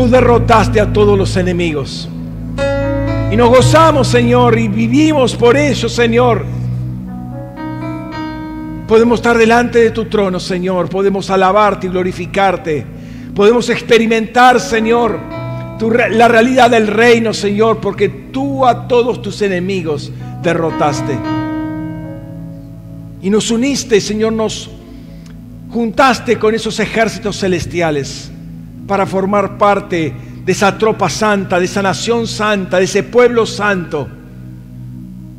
Tú derrotaste a todos los enemigos. Y nos gozamos, Señor, y vivimos por ello, Señor. Podemos estar delante de tu trono, Señor. Podemos alabarte y glorificarte. Podemos experimentar, Señor, la realidad del reino, Señor, porque tú a todos tus enemigos derrotaste. Y nos uniste, Señor, nos juntaste con esos ejércitos celestiales para formar parte de esa tropa santa, de esa nación santa, de ese pueblo santo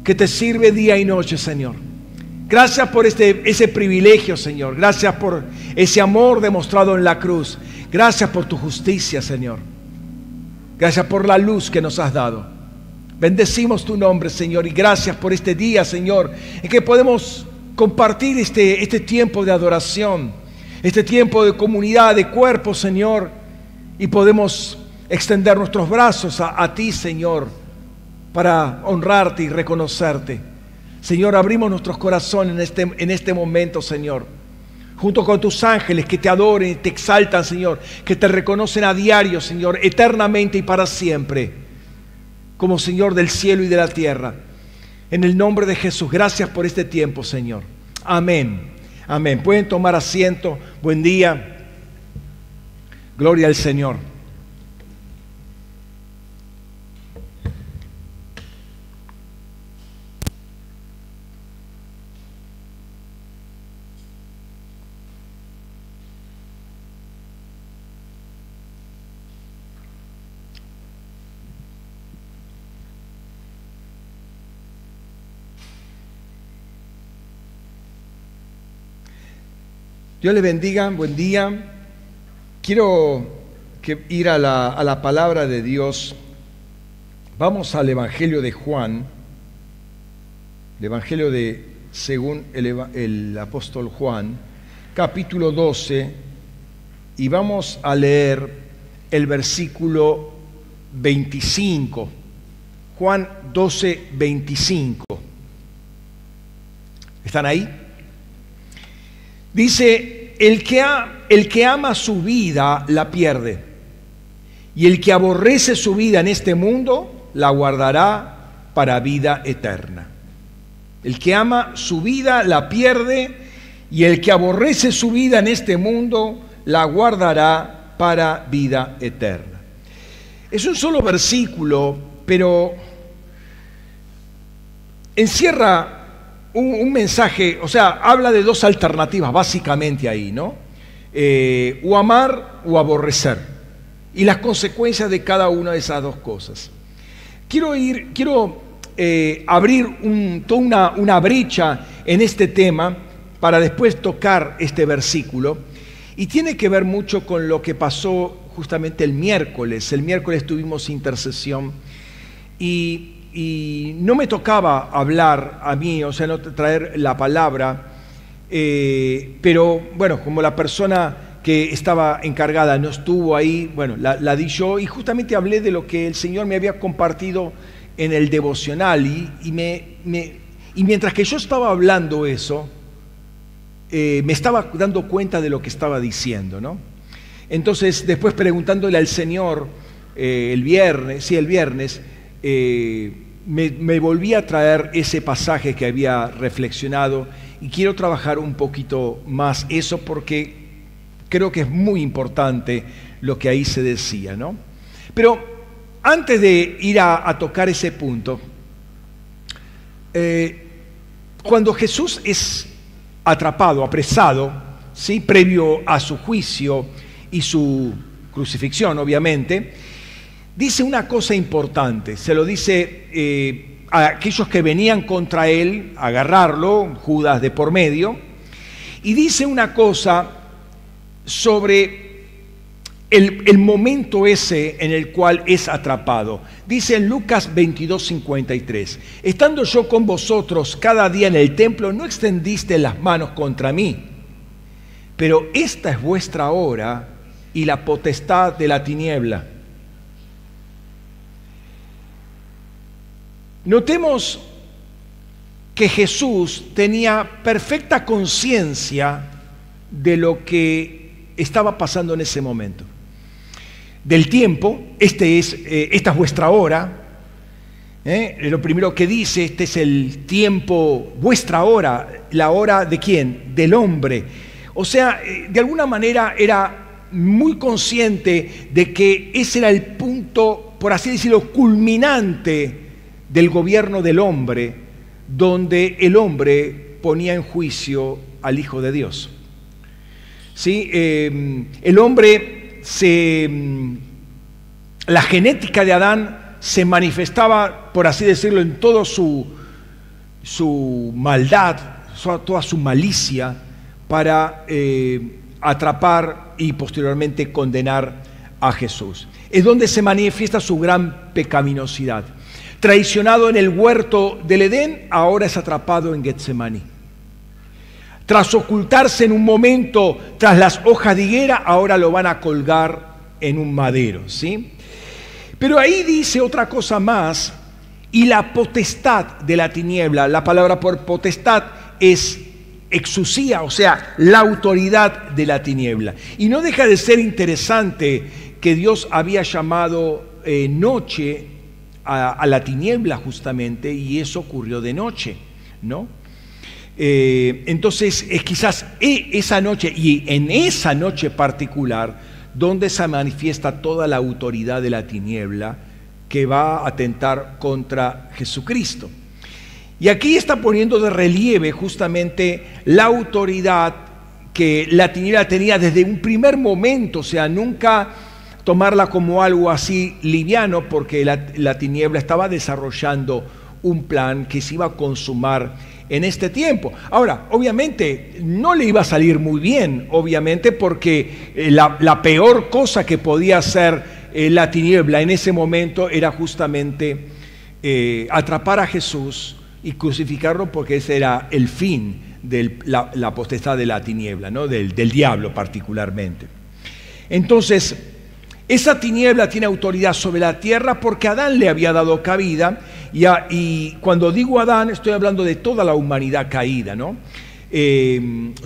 que te sirve día y noche, Señor. Gracias por ese privilegio, Señor. Gracias por ese amor demostrado en la cruz. Gracias por tu justicia, Señor. Gracias por la luz que nos has dado. Bendecimos tu nombre, Señor, y gracias por este día, Señor, en que podemos compartir este tiempo de adoración, este tiempo de comunidad, de cuerpo, Señor, y podemos extender nuestros brazos a ti, Señor, para honrarte y reconocerte. Señor, abrimos nuestros corazones en este momento, Señor, junto con tus ángeles que te adoren y te exaltan, Señor, que te reconocen a diario, Señor, eternamente y para siempre, como Señor del cielo y de la tierra. En el nombre de Jesús, gracias por este tiempo, Señor. Amén. Amén. Pueden tomar asiento. Buen día. Gloria al Señor. Dios les bendiga, buen día. Quiero ir a la palabra de Dios. Vamos al Evangelio de Juan, el Evangelio según el apóstol Juan, capítulo 12, y vamos a leer el versículo 25. Juan 12, 25. ¿Están ahí? Dice, el que ama su vida la pierde, y el que aborrece su vida en este mundo la guardará para vida eterna. El que ama su vida la pierde, y el que aborrece su vida en este mundo la guardará para vida eterna. Es un solo versículo, pero encierra un mensaje, o sea, habla de dos alternativas básicamente ahí, ¿no? O amar o aborrecer, y las consecuencias de cada una de esas dos cosas. Quiero abrir toda una brecha en este tema para después tocar este versículo, y tiene que ver mucho con lo que pasó justamente el miércoles. El miércoles tuvimos intercesión y no me tocaba hablar a mí, o sea, no traer la palabra, pero bueno, como la persona que estaba encargada no estuvo ahí, bueno, la di yo, y justamente hablé de lo que el Señor me había compartido en el devocional, y mientras que yo estaba hablando eso, me estaba dando cuenta de lo que estaba diciendo, ¿no? Entonces, después preguntándole al Señor el viernes, me volví a traer ese pasaje que había reflexionado, y quiero trabajar un poquito más eso porque creo que es muy importante lo que ahí se decía, ¿no? Pero antes de ir a tocar ese punto, cuando Jesús es atrapado, apresado, ¿sí?, previo a su juicio y su crucifixión, obviamente, dice una cosa importante. Se lo dice a aquellos que venían contra él a agarrarlo, Judas de por medio, y dice una cosa sobre el momento ese en el cual es atrapado. Dice en Lucas 22:53, estando yo con vosotros cada día en el templo, no extendiste las manos contra mí, pero esta es vuestra hora y la potestad de la tiniebla. Notemos que Jesús tenía perfecta conciencia de lo que estaba pasando en ese momento. del tiempo, esta es vuestra hora. Lo primero que dice, este es el tiempo, vuestra hora, la hora ¿de quién? Del hombre. O sea, de alguna manera era muy consciente de que ese era el punto, por así decirlo, culminante del gobierno del hombre, donde el hombre ponía en juicio al Hijo de Dios. ¿Sí? El hombre, la genética de Adán se manifestaba, por así decirlo, en toda su maldad, toda su malicia, para atrapar y posteriormente condenar a Jesús. Es donde se manifiesta su gran pecaminosidad. Traicionado en el huerto del Edén, ahora es atrapado en Getsemaní. Tras ocultarse en un momento tras las hojas de higuera, ahora lo van a colgar en un madero, ¿sí? Pero ahí dice otra cosa más, y la potestad de la tiniebla, la palabra por potestad es exusía, o sea, la autoridad de la tiniebla. Y no deja de ser interesante que Dios había llamado noche a la tiniebla justamente, y eso ocurrió de noche, ¿no? Entonces es quizás esa noche, y en esa noche particular, donde se manifiesta toda la autoridad de la tiniebla que va a atentar contra Jesucristo. Y aquí está poniendo de relieve justamente la autoridad que la tiniebla tenía desde un primer momento, o sea, nunca tomarla como algo así liviano, porque la tiniebla estaba desarrollando un plan que se iba a consumar en este tiempo. Ahora, obviamente, no le iba a salir muy bien, obviamente, porque la peor cosa que podía hacer la tiniebla en ese momento era justamente atrapar a Jesús y crucificarlo, porque ese era el fin de la potestad de la tiniebla, ¿no? del diablo particularmente. Entonces, esa tiniebla tiene autoridad sobre la tierra porque Adán le había dado cabida, y cuando digo Adán estoy hablando de toda la humanidad caída, ¿no?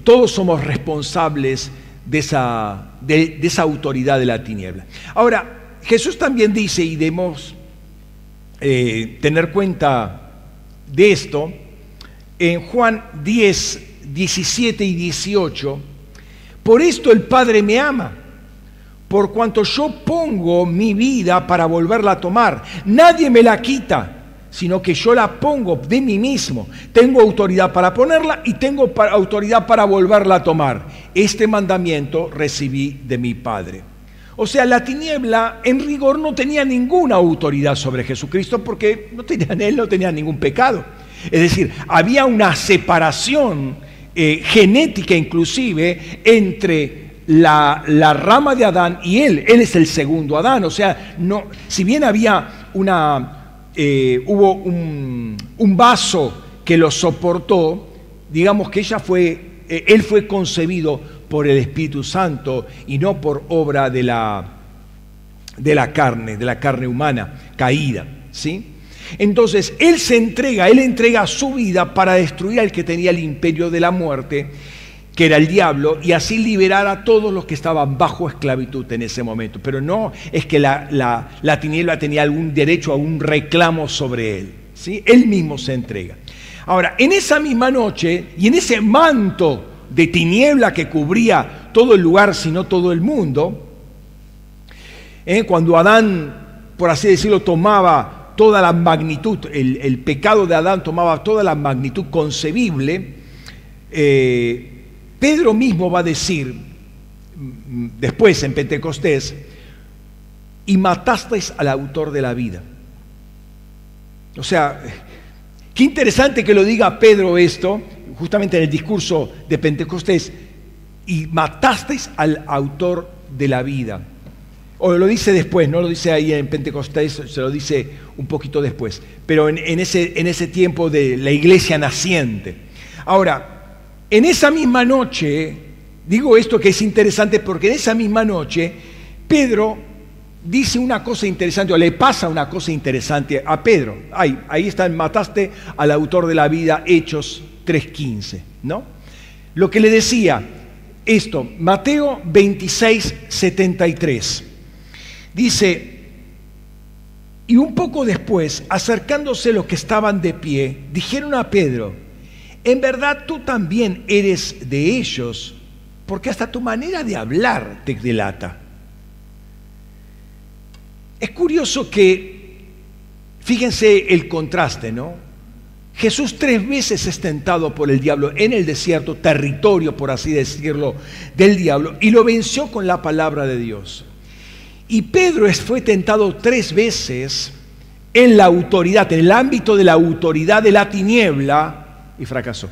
Todos somos responsables de esa autoridad de la tiniebla. Ahora, Jesús también dice, y debemos tener cuenta de esto, en Juan 10, 17 y 18, por esto el Padre me ama, por cuanto yo pongo mi vida para volverla a tomar. Nadie me la quita, sino que yo la pongo de mí mismo. Tengo autoridad para ponerla y tengo autoridad para volverla a tomar. Este mandamiento recibí de mi Padre. O sea, la tiniebla en rigor no tenía ninguna autoridad sobre Jesucristo, porque él no tenía ningún pecado. Es decir, había una separación genética inclusive entre la rama de Adán y él es el segundo Adán. O sea, no, si bien había hubo un vaso que lo soportó, digamos que él fue concebido por el Espíritu Santo y no por obra de la carne humana caída, ¿sí? Entonces, él entrega su vida para destruir al que tenía el imperio de la muerte, que era el diablo, y así liberar a todos los que estaban bajo esclavitud en ese momento. Pero no es que la tiniebla tenía algún derecho a un reclamo sobre él, ¿sí? Él mismo se entrega. Ahora, en esa misma noche y en ese manto de tiniebla que cubría todo el lugar, sino todo el mundo, cuando Adán, por así decirlo, tomaba toda la magnitud, el pecado de Adán tomaba toda la magnitud concebible, Pedro mismo va a decir, después en Pentecostés, y matasteis al autor de la vida. O sea, qué interesante que lo diga Pedro esto, justamente en el discurso de Pentecostés, y matasteis al autor de la vida. O lo dice después, no lo dice ahí en Pentecostés, se lo dice un poquito después, pero en ese tiempo de la iglesia naciente. Ahora, en esa misma noche, digo esto que es interesante porque en esa misma noche Pedro dice una cosa interesante, o le pasa una cosa interesante a Pedro. Ahí está, mataste al autor de la vida, Hechos 3:15, ¿no? Lo que le decía, Mateo 26:73. Dice, y un poco después, acercándose los que estaban de pie, dijeron a Pedro, en verdad tú también eres de ellos, porque hasta tu manera de hablar te delata. Es curioso que, fíjense el contraste, ¿no? Jesús 3 veces es tentado por el diablo en el desierto, territorio, por así decirlo, del diablo, y lo venció con la palabra de Dios. Y Pedro fue tentado 3 veces en la autoridad, en el ámbito de la autoridad de la tiniebla, y fracasó.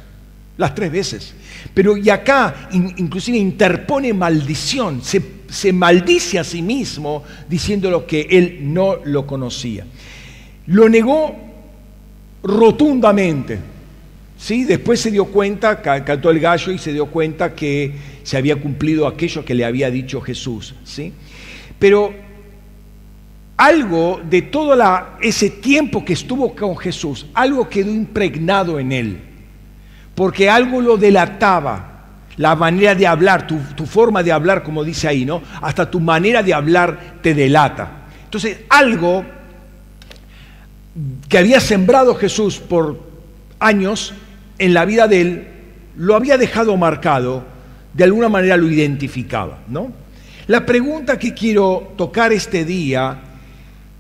Las 3 veces. Pero y acá inclusive interpone maldición, se maldice a sí mismo diciendo que él no lo conocía. Lo negó rotundamente, ¿sí? Después se dio cuenta, cantó el gallo y se dio cuenta que se había cumplido aquello que le había dicho Jesús, ¿sí? Pero algo de todo ese tiempo que estuvo con Jesús, algo quedó impregnado en él, porque algo lo delataba, la manera de hablar, tu forma de hablar, como dice ahí, ¿no? Hasta tu manera de hablar te delata. Entonces, algo que había sembrado Jesús por años en la vida de él, lo había dejado marcado, de alguna manera lo identificaba, ¿no? La pregunta que quiero tocar este día,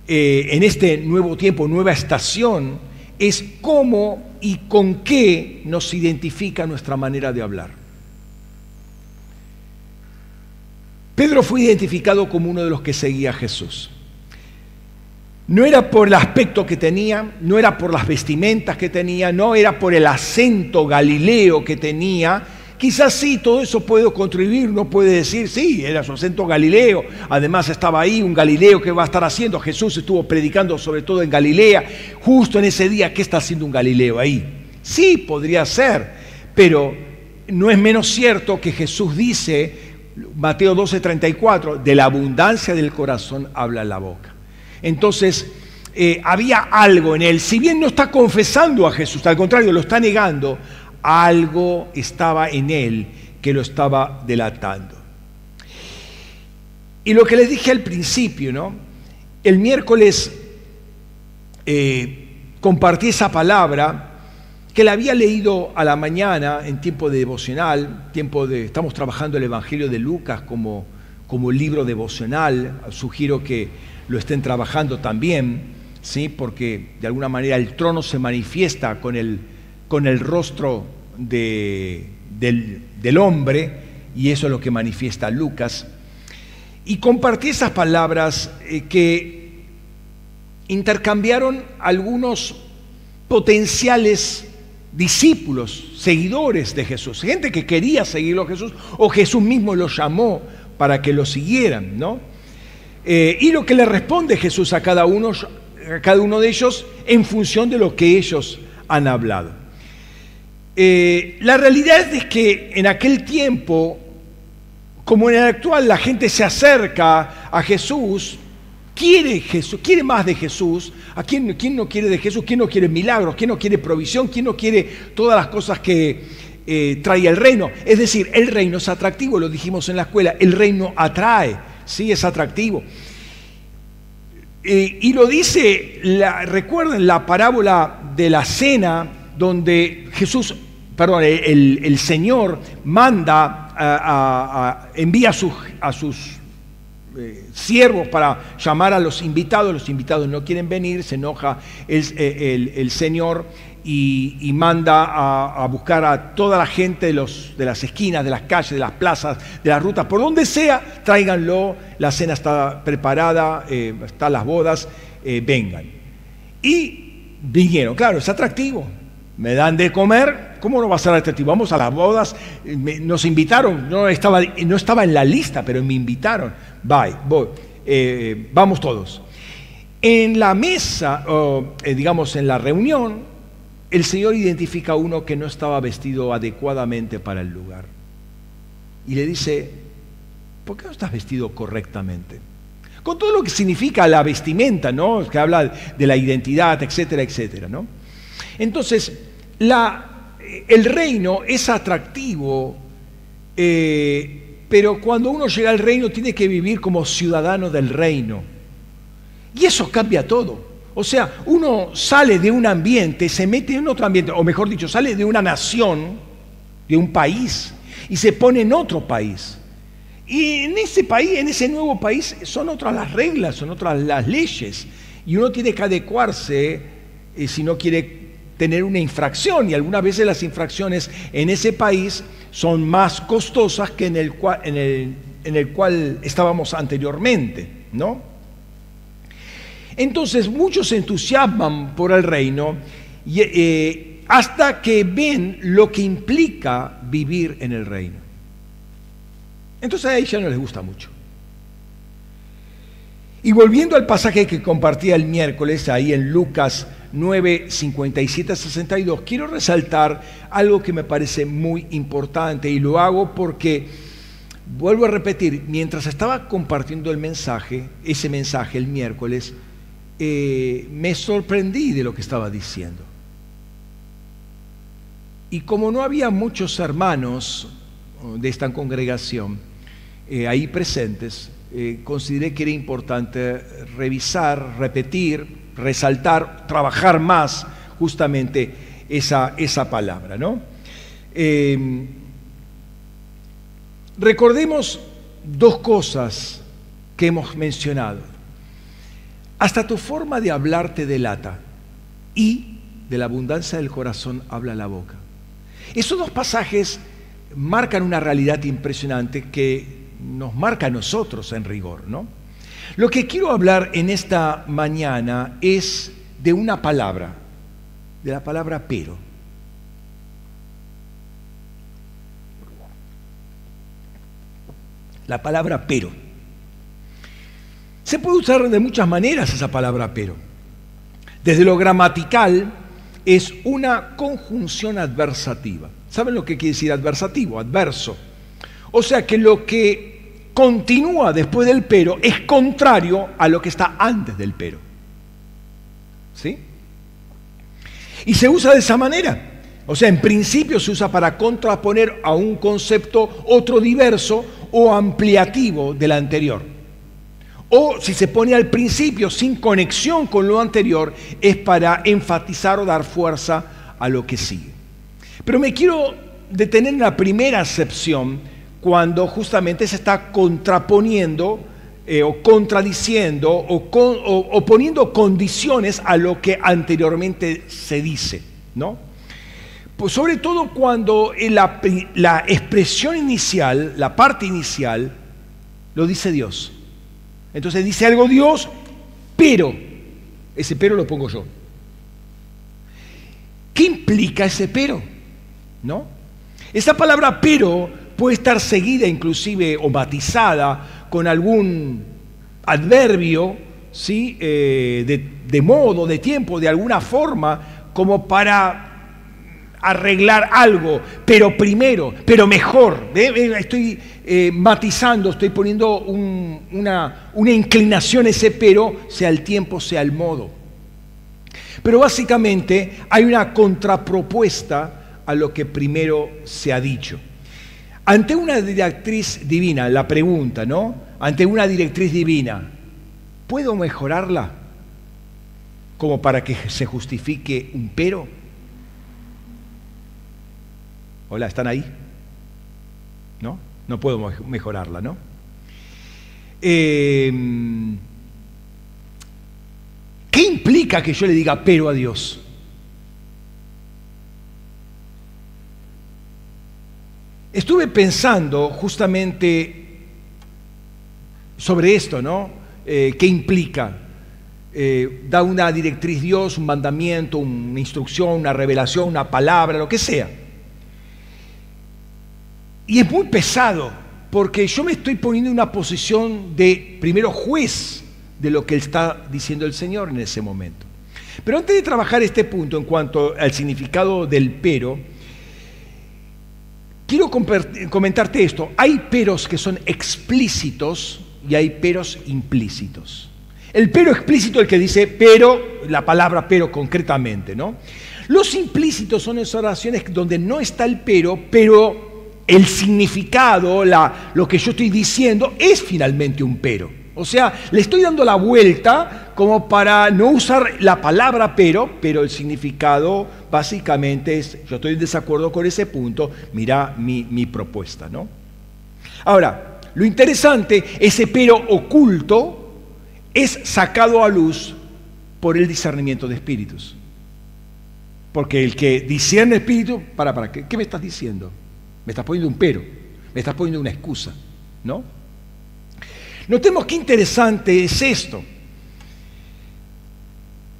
en este nuevo tiempo, nueva estación, es cómo y con qué nos identifica nuestra manera de hablar. Pedro fue identificado como uno de los que seguía a Jesús. No era por el aspecto que tenía, no era por las vestimentas que tenía, no era por el acento galileo que tenía. Quizás sí, todo eso puede contribuir, uno puede decir, sí, era su acento galileo, además estaba ahí un Galileo que va a estar haciendo, Jesús estuvo predicando sobre todo en Galilea, justo en ese día, ¿qué está haciendo un Galileo ahí? Sí, podría ser, pero no es menos cierto que Jesús dice, Mateo 12:34, de la abundancia del corazón habla la boca. Entonces, había algo en él, si bien no está confesando a Jesús, al contrario, lo está negando, algo estaba en él que lo estaba delatando. Y lo que les dije al principio, ¿no? El miércoles compartí esa palabra que la había leído a la mañana en tiempo de devocional, estamos trabajando el Evangelio de Lucas como libro devocional, sugiero que lo estén trabajando también, ¿sí? Porque de alguna manera el trono se manifiesta con el rostro del hombre, y eso es lo que manifiesta Lucas. Y compartí esas palabras que intercambiaron algunos potenciales discípulos, seguidores de Jesús, gente que quería seguirlo a Jesús, o Jesús mismo los llamó para que lo siguieran, ¿no? Y lo que le responde Jesús a cada uno de ellos en función de lo que ellos han hablado. La realidad es que en aquel tiempo, como en el actual, la gente se acerca a Jesús, quiere más de Jesús. ¿A quién no quiere de Jesús? ¿Quién no quiere milagros? ¿Quién no quiere provisión? ¿Quién no quiere todas las cosas que trae el reino? Es decir, el reino es atractivo, lo dijimos en la escuela, el reino atrae, sí, es atractivo. Y lo dice, recuerden la parábola de la cena, donde el Señor envía a sus siervos para llamar a los invitados no quieren venir, se enoja el Señor y manda a buscar a toda la gente de las esquinas, de las calles, de las plazas, de las rutas, por donde sea, tráiganlo, la cena está preparada, están las bodas, vengan. Y vinieron, claro, es atractivo. Me dan de comer, ¿cómo no va a ser atractivo? Vamos a las bodas, nos invitaron, no estaba en la lista, pero me invitaron. Voy, vamos todos. En la mesa, digamos en la reunión, el Señor identifica a uno que no estaba vestido adecuadamente para el lugar. Y le dice, ¿por qué no estás vestido correctamente? Con todo lo que significa la vestimenta, ¿no? Que habla de la identidad, etcétera, etcétera, ¿no? Entonces, el reino es atractivo, pero cuando uno llega al reino tiene que vivir como ciudadano del reino. Y eso cambia todo. O sea, uno sale de un ambiente, se mete en otro ambiente, o mejor dicho, sale de una nación, de un país, y se pone en otro país. Y en ese país, en ese nuevo país, son otras las reglas, son otras las leyes. Y uno tiene que adecuarse si no quiere tener una infracción. Y algunas veces las infracciones en ese país son más costosas que en el cual estábamos anteriormente, ¿no? Entonces muchos se entusiasman por el reino hasta que ven lo que implica vivir en el reino. Entonces a ella no les gusta mucho. Y volviendo al pasaje que compartía el miércoles, ahí en Lucas 9, 57 a 62, quiero resaltar algo que me parece muy importante, y lo hago porque, vuelvo a repetir, mientras estaba compartiendo ese mensaje el miércoles, me sorprendí de lo que estaba diciendo. Y como no había muchos hermanos de esta congregación ahí presentes, consideré que era importante revisar, repetir, resaltar, trabajar más justamente esa palabra, ¿no? Recordemos dos cosas que hemos mencionado. Hasta tu forma de hablar te delata, y de la abundancia del corazón habla la boca. Esos dos pasajes marcan una realidad impresionante que nos marca a nosotros en rigor, ¿no? Lo que quiero hablar en esta mañana es de una palabra, de la palabra pero. La palabra pero. Se puede usar de muchas maneras esa palabra pero. Desde lo gramatical es una conjunción adversativa. ¿Saben lo que quiere decir adversativo? Adverso. O sea que lo que continúa después del pero es contrario a lo que está antes del pero. ¿Sí? Y se usa de esa manera. O sea, en principio se usa para contraponer a un concepto otro diverso o ampliativo del anterior. O si se pone al principio sin conexión con lo anterior, es para enfatizar o dar fuerza a lo que sigue. Pero me quiero detener en la primera acepción, cuando justamente se está contraponiendo o contradiciendo o poniendo condiciones a lo que anteriormente se dice, ¿no? Pues sobre todo cuando la expresión inicial, la parte inicial, lo dice Dios. Entonces dice algo Dios, pero, ese pero lo pongo yo. ¿Qué implica ese pero? ¿No? Esa palabra pero puede estar seguida inclusive o matizada con algún adverbio, ¿sí? de modo, de tiempo, de alguna forma, como para arreglar algo, pero primero, pero mejor. Estoy matizando, estoy poniendo una inclinación a ese pero, sea el tiempo, sea el modo. Pero básicamente hay una contrapropuesta a lo que primero se ha dicho. Ante una directriz divina, la pregunta, ¿no? Ante una directriz divina, ¿puedo mejorarla como para que se justifique un pero? Hola, ¿están ahí? ¿No? No puedo mejorarla, ¿no? ¿Qué implica que yo le diga pero a Dios? Estuve pensando justamente sobre esto, ¿no? ¿Qué implica? Da una directriz Dios, un mandamiento, una instrucción, una revelación, una palabra, lo que sea. Y es muy pesado, porque yo me estoy poniendo en una posición de, primero, juez de lo que está diciendo el Señor en ese momento. Pero antes de trabajar este punto en cuanto al significado del pero, quiero comentarte esto. Hay peros que son explícitos y hay peros implícitos. El pero explícito es el que dice pero, la palabra pero concretamente, ¿no? Los implícitos son esas oraciones donde no está el pero el significado, lo que yo estoy diciendo es finalmente un pero. O sea, le estoy dando la vuelta como para no usar la palabra pero el significado básicamente es, yo estoy en desacuerdo con ese punto, mira mi propuesta, ¿no? Ahora, lo interesante, ese pero oculto es sacado a luz por el discernimiento de espíritus. Porque el que discierne espíritu, ¿qué me estás diciendo? Me estás poniendo un pero, me estás poniendo una excusa, ¿no? Notemos qué interesante es esto.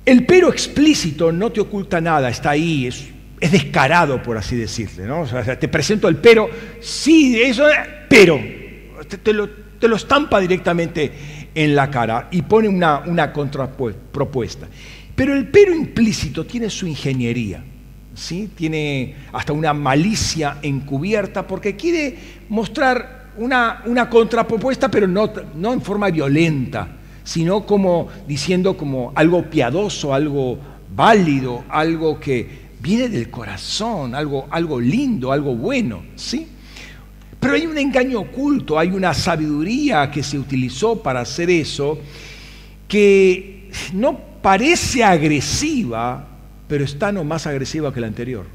El pero explícito no te oculta nada, está ahí, es descarado, por así decirle, ¿no? O sea, te presento el pero, sí, eso es, pero, te lo estampa directamente en la cara y pone una contrapropuesta. Pero el pero implícito tiene su ingeniería, ¿sí? Tiene hasta una malicia encubierta porque quiere mostrar una contrapropuesta, pero no en forma violenta, sino como diciendo como algo piadoso, algo válido, algo que viene del corazón, algo lindo, algo bueno, ¿sí? Pero hay un engaño oculto, hay una sabiduría que se utilizó para hacer eso, que no parece agresiva, pero está no más agresiva que la anterior,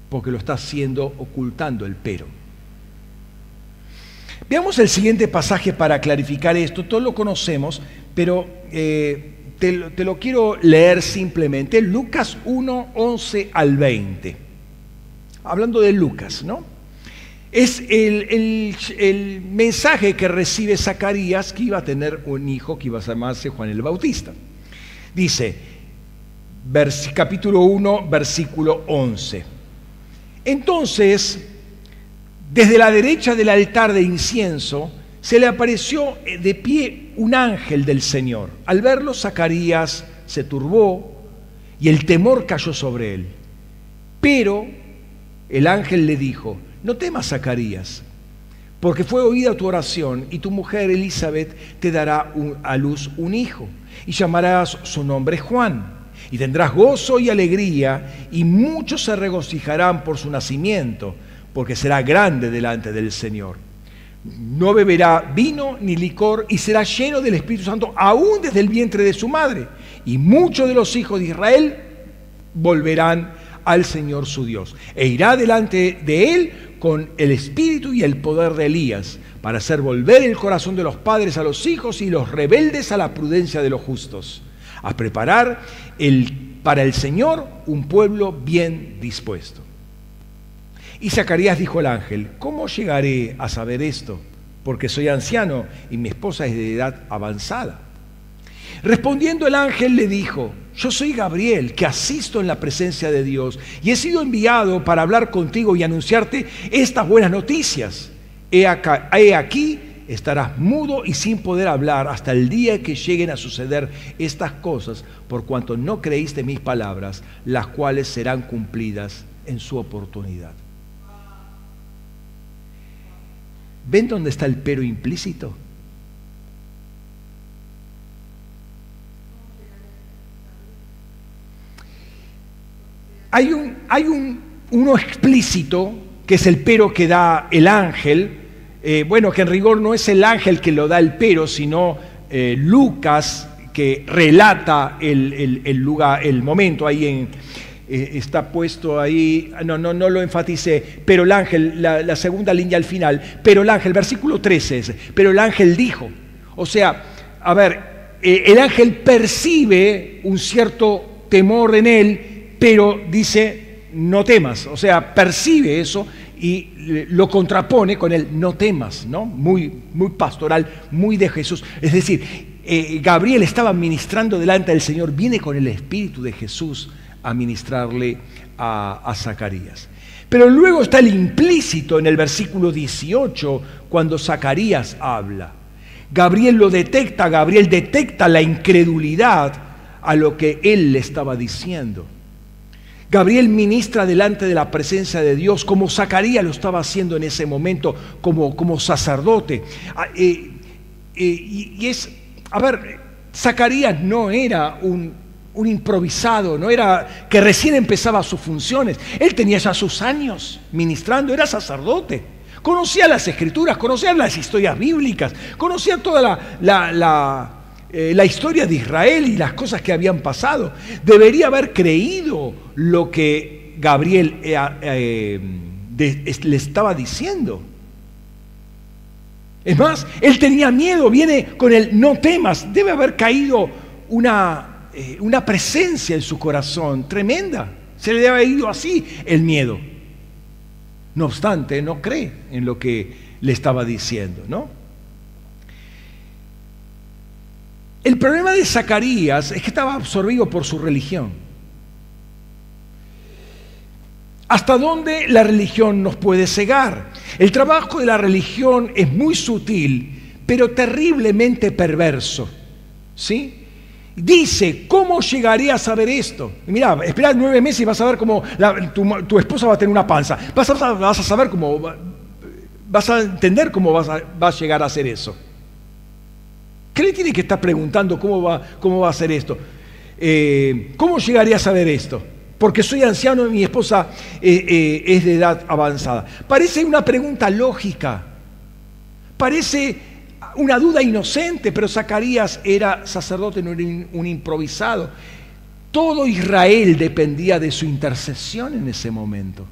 porque lo está haciendo ocultando el pero. Veamos el siguiente pasaje para clarificar esto. Todos lo conocemos, pero te lo quiero leer simplemente. Lucas 1, 11 al 20. Hablando de Lucas, ¿no? Es el mensaje que recibe Zacarías, que iba a tener un hijo que iba a llamarse Juan el Bautista. Dice, capítulo 1, versículo 11. Entonces, desde la derecha del altar de incienso, se le apareció de pie un ángel del Señor. Al verlo, Zacarías se turbó y el temor cayó sobre él. Pero el ángel le dijo, no temas, Zacarías, porque fue oída tu oración y tu mujer Elizabeth te dará a luz un hijo y llamarás su nombre Juan. Y tendrás gozo y alegría y muchos se regocijarán por su nacimiento, porque será grande delante del Señor. No beberá vino ni licor y será lleno del Espíritu Santo aún desde el vientre de su madre. Y muchos de los hijos de Israel volverán al Señor su Dios. E irá delante de él con el espíritu y el poder de Elías, para hacer volver el corazón de los padres a los hijos y los rebeldes a la prudencia de los justos, a preparar para el Señor un pueblo bien dispuesto. Y Zacarías dijo al ángel, ¿cómo llegaré a saber esto? Porque soy anciano y mi esposa es de edad avanzada. Respondiendo el ángel le dijo, yo soy Gabriel, que asisto en la presencia de Dios, y he sido enviado para hablar contigo y anunciarte estas buenas noticias. He aquí, estarás mudo y sin poder hablar hasta el día que lleguen a suceder estas cosas, por cuanto no creíste mis palabras, las cuales serán cumplidas en su oportunidad. ¿Ven dónde está el pero implícito? Hay uno explícito, que es el pero que da el ángel, que en rigor no es el ángel que lo da el pero, sino Lucas, que relata el lugar, el momento ahí está puesto ahí, no lo enfaticé, pero el ángel, la segunda línea al final, pero el ángel, versículo 13 es, pero el ángel dijo, o sea, el ángel percibe un cierto temor en él, pero dice, no temas, o sea, percibe eso y lo contrapone con el no temas, ¿no? Muy pastoral, muy de Jesús. Es decir, Gabriel estaba ministrando delante del Señor, viene con el Espíritu de Jesús a ministrarle a Zacarías. Pero luego está el implícito en el versículo 18, cuando Zacarías habla. Gabriel detecta la incredulidad a lo que él le estaba diciendo. Gabriel ministra delante de la presencia de Dios, como Zacarías lo estaba haciendo en ese momento, como sacerdote. Zacarías no era un improvisado, no era que recién empezaba sus funciones. Él tenía ya sus años ministrando, era sacerdote. Conocía las escrituras, conocía las historias bíblicas, conocía toda la historia de Israel y las cosas que habían pasado. Debería haber creído lo que Gabriel le estaba diciendo. Es más, él tenía miedo, viene con el no temas. Debe haber caído una presencia en su corazón tremenda. Se le debe haber ido así el miedo. No obstante, no cree en lo que le estaba diciendo, ¿no? El problema de Zacarías es que estaba absorbido por su religión. ¿Hasta dónde la religión nos puede cegar? El trabajo de la religión es muy sutil, pero terriblemente perverso, ¿sí? Dice, ¿cómo llegaré a saber esto? Mira, espera 9 meses y vas a ver cómo tu esposa va a tener una panza. Vas a saber cómo, vas a entender cómo va a llegar a hacer eso. ¿Qué le tiene que estar preguntando cómo va a hacer esto? ¿Cómo llegaría a saber esto? Porque soy anciano y mi esposa es de edad avanzada. Parece una pregunta lógica. Parece una duda inocente, pero Zacarías era sacerdote, no era un improvisado. Todo Israel dependía de su intercesión en ese momento.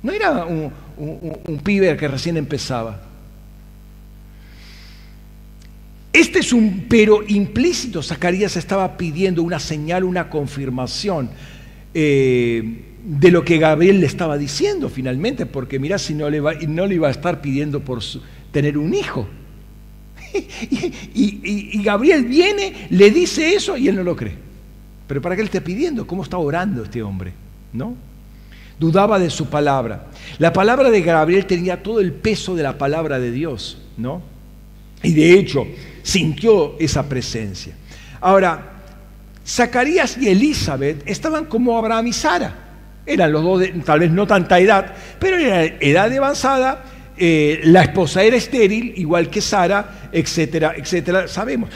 No era un pibe que recién empezaba. Este es un pero implícito. Zacarías estaba pidiendo una señal, una confirmación de lo que Gabriel le estaba diciendo finalmente, porque mirá, si no le iba a estar pidiendo por tener un hijo. Y Gabriel viene, le dice eso y él no lo cree. Pero ¿para qué le está pidiendo? ¿Cómo está orando este hombre? ¿No? Dudaba de su palabra. La palabra de Gabriel tenía todo el peso de la palabra de Dios, ¿no? Y de hecho, sintió esa presencia. Ahora, Zacarías y Elizabeth estaban como Abraham y Sara. Eran los dos, tal vez no tanta edad, pero era edad avanzada. La esposa era estéril, igual que Sara, etcétera, etcétera, sabemos.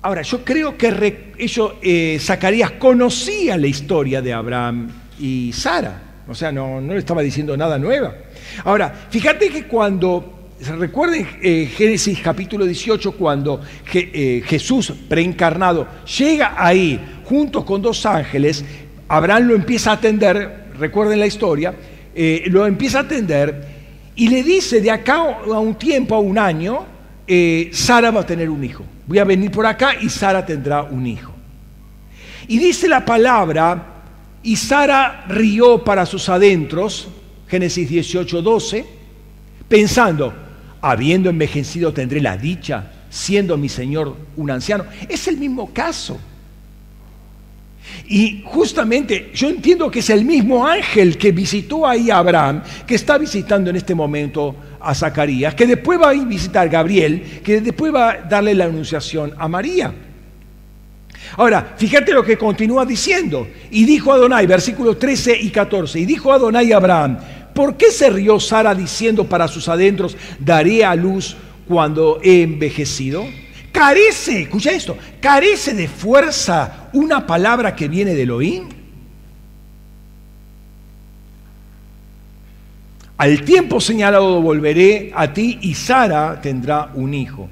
Ahora, yo creo que Zacarías conocía la historia de Abraham y Sara. O sea, no le estaba diciendo nada nueva. Ahora, fíjate que cuando... Recuerden Génesis capítulo 18, cuando Jesús preencarnado llega ahí junto con 2 ángeles, Abraham lo empieza a atender, recuerden la historia, lo empieza a atender y le dice: de acá a un tiempo, a un año, Sara va a tener un hijo. Voy a venir por acá y Sara tendrá un hijo. Y dice la palabra, y Sara rió para sus adentros, Génesis 18, 12, pensando: habiendo envejecido tendré la dicha, siendo mi Señor un anciano. Es el mismo caso. Y justamente yo entiendo que es el mismo ángel que visitó ahí a Abraham, que está visitando en este momento a Zacarías, que después va a visitar a Gabriel, que después va a darle la anunciación a María. Ahora, fíjate lo que continúa diciendo. Y dijo Adonai, versículos 13 y 14, y dijo Adonai a Abraham: ¿por qué se rió Sara diciendo para sus adentros, daré a luz cuando he envejecido? Carece, escucha esto, carece de fuerza una palabra que viene de Elohim. Al tiempo señalado volveré a ti y Sara tendrá un hijo.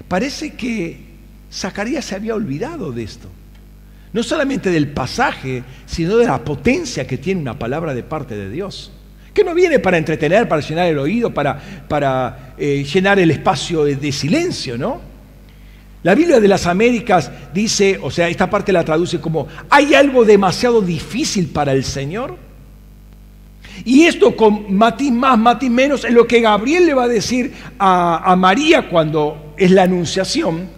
Parece que Zacarías se había olvidado de esto. No solamente del pasaje, sino de la potencia que tiene una palabra de parte de Dios. Que no viene para entretener, para llenar el oído, para llenar el espacio de silencio, ¿no? La Biblia de las Américas dice, o sea, esta parte la traduce como: ¿hay algo demasiado difícil para el Señor? Y esto con matiz más, matiz menos, es lo que Gabriel le va a decir a María cuando es la anunciación.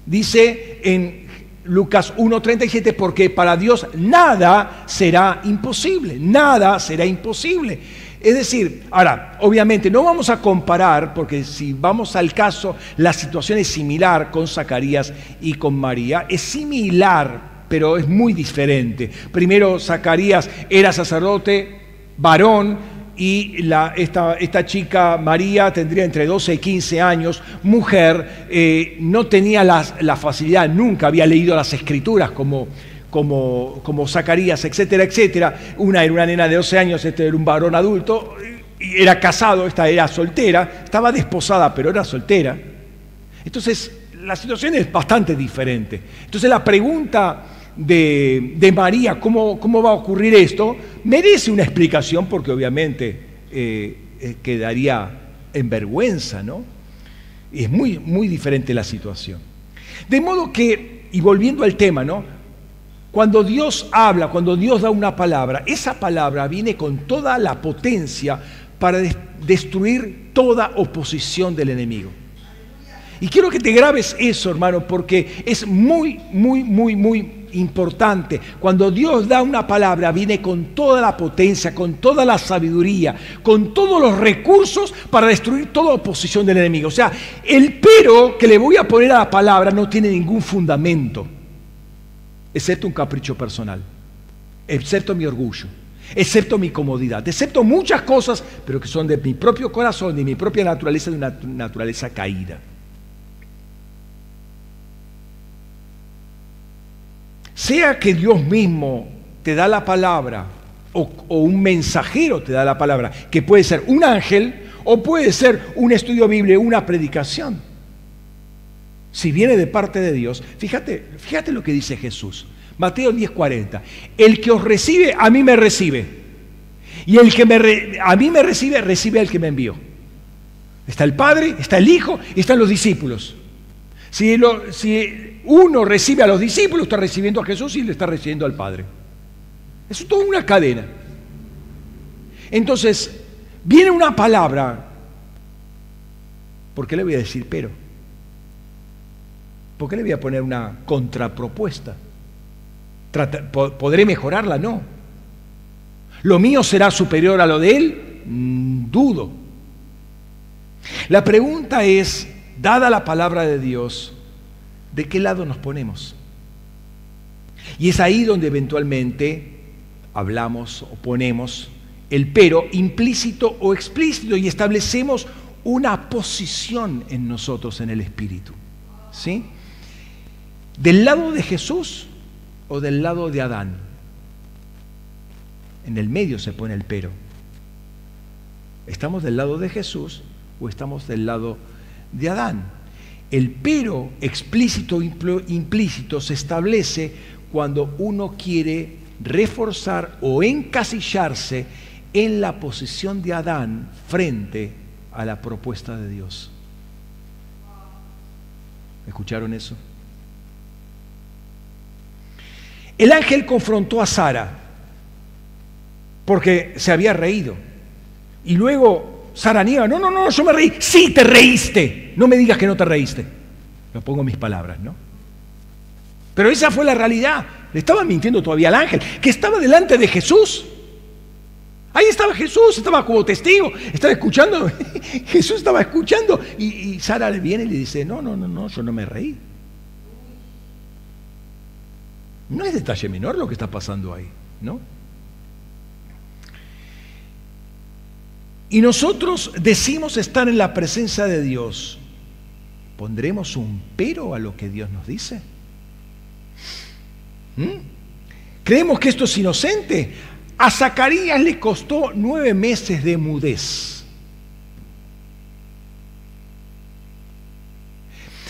Dice en Lucas 1:37, porque para Dios nada será imposible, nada será imposible. Es decir, ahora, obviamente no vamos a comparar, porque si vamos al caso, la situación es similar con Zacarías y con María, es similar, pero es muy diferente. Primero, Zacarías era sacerdote, varón, y esta chica María tendría entre 12 y 15 años, mujer, no tenía la facilidad, nunca había leído las escrituras como Zacarías, etcétera, etcétera. Una era una nena de 12 años, este era un varón adulto, y era casado, esta era soltera, estaba desposada, pero era soltera. Entonces, la situación es bastante diferente. Entonces, la pregunta de María, ¿cómo va a ocurrir esto? Merece una explicación porque obviamente quedaría en vergüenza, ¿no? Y es muy, muy diferente la situación. De modo que, y volviendo al tema, ¿no? Cuando Dios habla, cuando Dios da una palabra, esa palabra viene con toda la potencia para destruir toda oposición del enemigo. Y quiero que te grabes eso, hermano, porque es muy, muy, muy, muy importante. Cuando Dios da una palabra, viene con toda la potencia, con toda la sabiduría, con todos los recursos para destruir toda oposición del enemigo. O sea, el pero que le voy a poner a la palabra no tiene ningún fundamento, excepto un capricho personal, excepto mi orgullo, excepto mi comodidad, excepto muchas cosas, pero que son de mi propio corazón, de mi propia naturaleza, de una naturaleza caída. Sea que Dios mismo te da la palabra o un mensajero te da la palabra, que puede ser un ángel o puede ser un estudio bíblico, una predicación. Si viene de parte de Dios, fíjate lo que dice Jesús. Mateo 10:40. El que os recibe, a mí me recibe. Y el que a mí me recibe, recibe al que me envió. Está el Padre, está el Hijo y están los discípulos. Si uno recibe a los discípulos, está recibiendo a Jesús y le está recibiendo al Padre. Eso es toda una cadena. Entonces, viene una palabra. ¿Por qué le voy a decir pero? ¿Por qué le voy a poner una contrapropuesta? ¿Podré mejorarla? No. ¿Lo mío será superior a lo de él? Dudo. La pregunta es, dada la palabra de Dios, ¿de qué lado nos ponemos? Y es ahí donde eventualmente hablamos o ponemos el pero implícito o explícito y establecemos una posición en nosotros, en el espíritu. ¿Sí? ¿Del lado de Jesús o del lado de Adán? En el medio se pone el pero. ¿Estamos del lado de Jesús o estamos del lado de Adán? El pero explícito o implícito se establece cuando uno quiere reforzar o encasillarse en la posición de Adán frente a la propuesta de Dios. ¿Escucharon eso? El ángel confrontó a Sara porque se había reído. Y luego Sara niega, no, yo me reí. Sí, te reíste. No me digas que no te reíste. Lo pongo en mis palabras, ¿no? Pero esa fue la realidad. Le estaba mintiendo todavía al ángel, que estaba delante de Jesús. Ahí estaba Jesús, estaba como testigo, estaba escuchando. Jesús estaba escuchando y Sara le viene y le dice, no, yo no me reí. No es detalle menor lo que está pasando ahí, ¿no? Y nosotros decimos estar en la presencia de Dios. ¿Pondremos un pero a lo que Dios nos dice? ¿Creemos que esto es inocente? A Zacarías le costó 9 meses de mudez.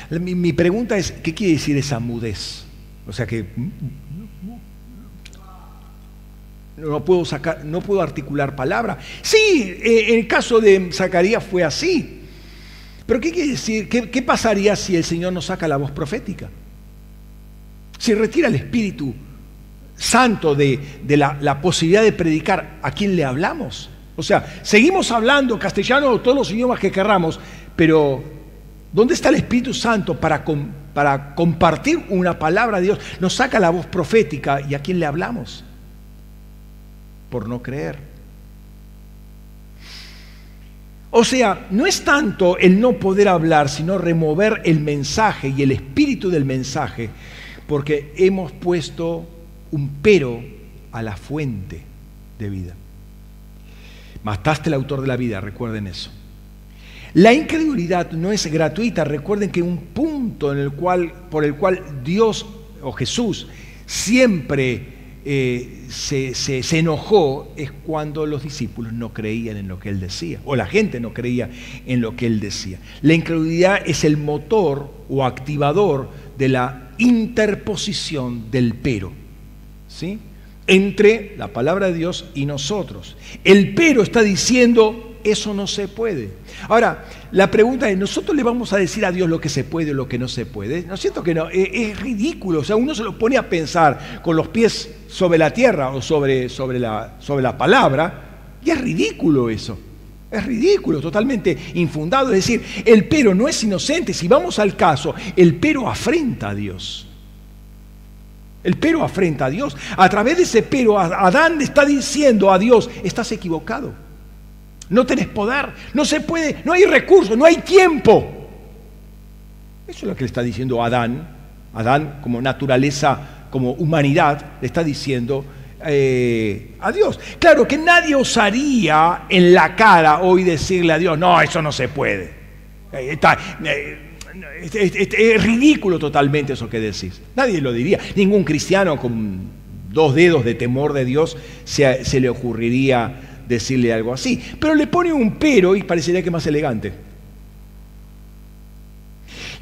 Mi pregunta es, ¿qué quiere decir esa mudez? O sea que no puedo articular palabra. Sí, en el caso de Zacarías fue así. Pero ¿qué quiere decir? ¿Qué pasaría si el Señor nos saca la voz profética? Si retira el Espíritu Santo de la posibilidad de predicar, ¿a quién le hablamos? O sea, seguimos hablando castellano o todos los idiomas que querramos, pero ¿dónde está el Espíritu Santo para compartir una palabra de Dios? Nos saca la voz profética y ¿a quién le hablamos? Por no creer. O sea, no es tanto el no poder hablar, sino remover el mensaje y el espíritu del mensaje, porque hemos puesto un pero a la fuente de vida. Mataste al autor de la vida, recuerden eso. La incredulidad no es gratuita. Recuerden que un punto por el cual Dios o Jesús siempre se enojó es cuando los discípulos no creían en lo que él decía, o la gente no creía en lo que él decía. La incredulidad es el motor o activador de la interposición del pero, ¿sí?, entre la palabra de Dios y nosotros. El pero está diciendo, eso no se puede. Ahora, la pregunta es, ¿nosotros le vamos a decir a Dios lo que se puede o lo que no se puede? ¿No es cierto que no? Es ridículo. O sea, uno se lo pone a pensar con los pies sobre la tierra o sobre la palabra, y es ridículo eso. Es ridículo, totalmente infundado. Es decir, el pero no es inocente. Si vamos al caso, el pero afrenta a Dios. El pero afrenta a Dios. A través de ese pero, Adán le está diciendo a Dios, estás equivocado. No tenés poder, no se puede, no hay recursos, no hay tiempo. Eso es lo que le está diciendo Adán. Adán, como naturaleza, como humanidad, le está diciendo a Dios. Claro que nadie osaría en la cara hoy decirle a Dios, no, eso no se puede. Es ridículo totalmente eso que decís. Nadie lo diría. Ningún cristiano con 2 dedos de temor de Dios se le ocurriría decirle algo así. Pero le pone un pero y parecería que es más elegante.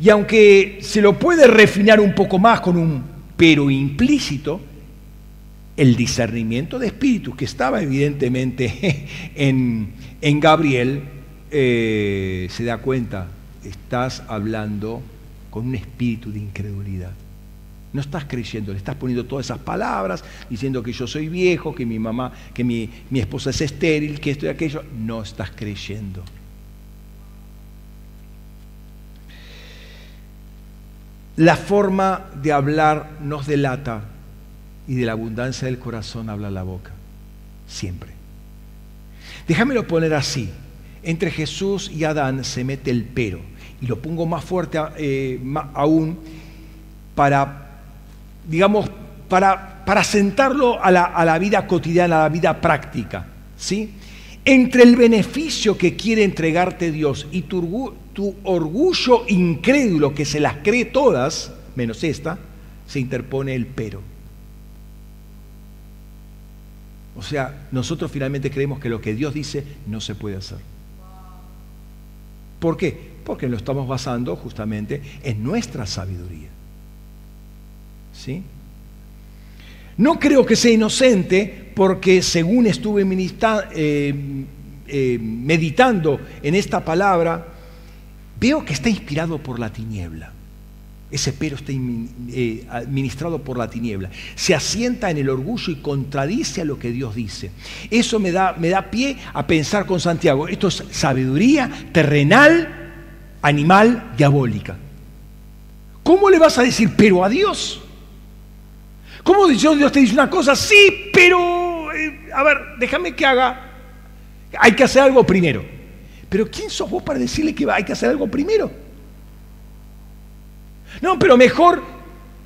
Y aunque se lo puede refinar un poco más con un pero implícito, el discernimiento de espíritus que estaba evidentemente en Gabriel se da cuenta. Estás hablando con un espíritu de incredulidad. No estás creyendo, le estás poniendo todas esas palabras, diciendo que yo soy viejo, que mi mamá, que mi esposa es estéril, que esto y aquello. No estás creyendo. La forma de hablar nos delata y de la abundancia del corazón habla la boca. Siempre. Déjamelo poner así. Entre Jesús y Adán se mete el pero. Y lo pongo más fuerte aún para, digamos, para sentarlo a la vida cotidiana, a la vida práctica, ¿sí? Entre el beneficio que quiere entregarte Dios y tu orgullo incrédulo que se las cree todas, menos esta, se interpone el pero. O sea, nosotros finalmente creemos que lo que Dios dice no se puede hacer. ¿Por qué? Porque lo estamos basando justamente en nuestra sabiduría. ¿Sí? No creo que sea inocente porque según estuve meditando en esta palabra, veo que está inspirado por la tiniebla. Ese pero está administrado por la tiniebla. Se asienta en el orgullo y contradice a lo que Dios dice. Eso me da pie a pensar con Santiago. Esto es sabiduría terrenal, animal, diabólica. ¿Cómo le vas a decir pero a Dios? ¿Cómo Dios te dice una cosa? Sí, pero a ver, déjame que haga. Hay que hacer algo primero. Pero ¿quién sos vos para decirle que hay que hacer algo primero? No, pero mejor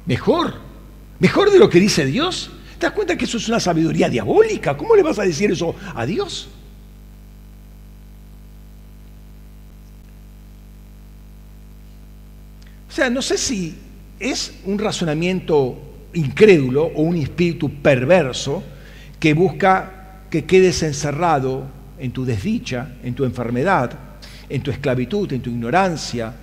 de lo que dice Dios. ¿Te das cuenta que eso es una sabiduría diabólica? ¿Cómo le vas a decir eso a Dios? O sea, no sé si es un razonamiento incrédulo o un espíritu perverso que busca que quedes encerrado en tu desdicha, en tu enfermedad, en tu esclavitud, en tu ignorancia,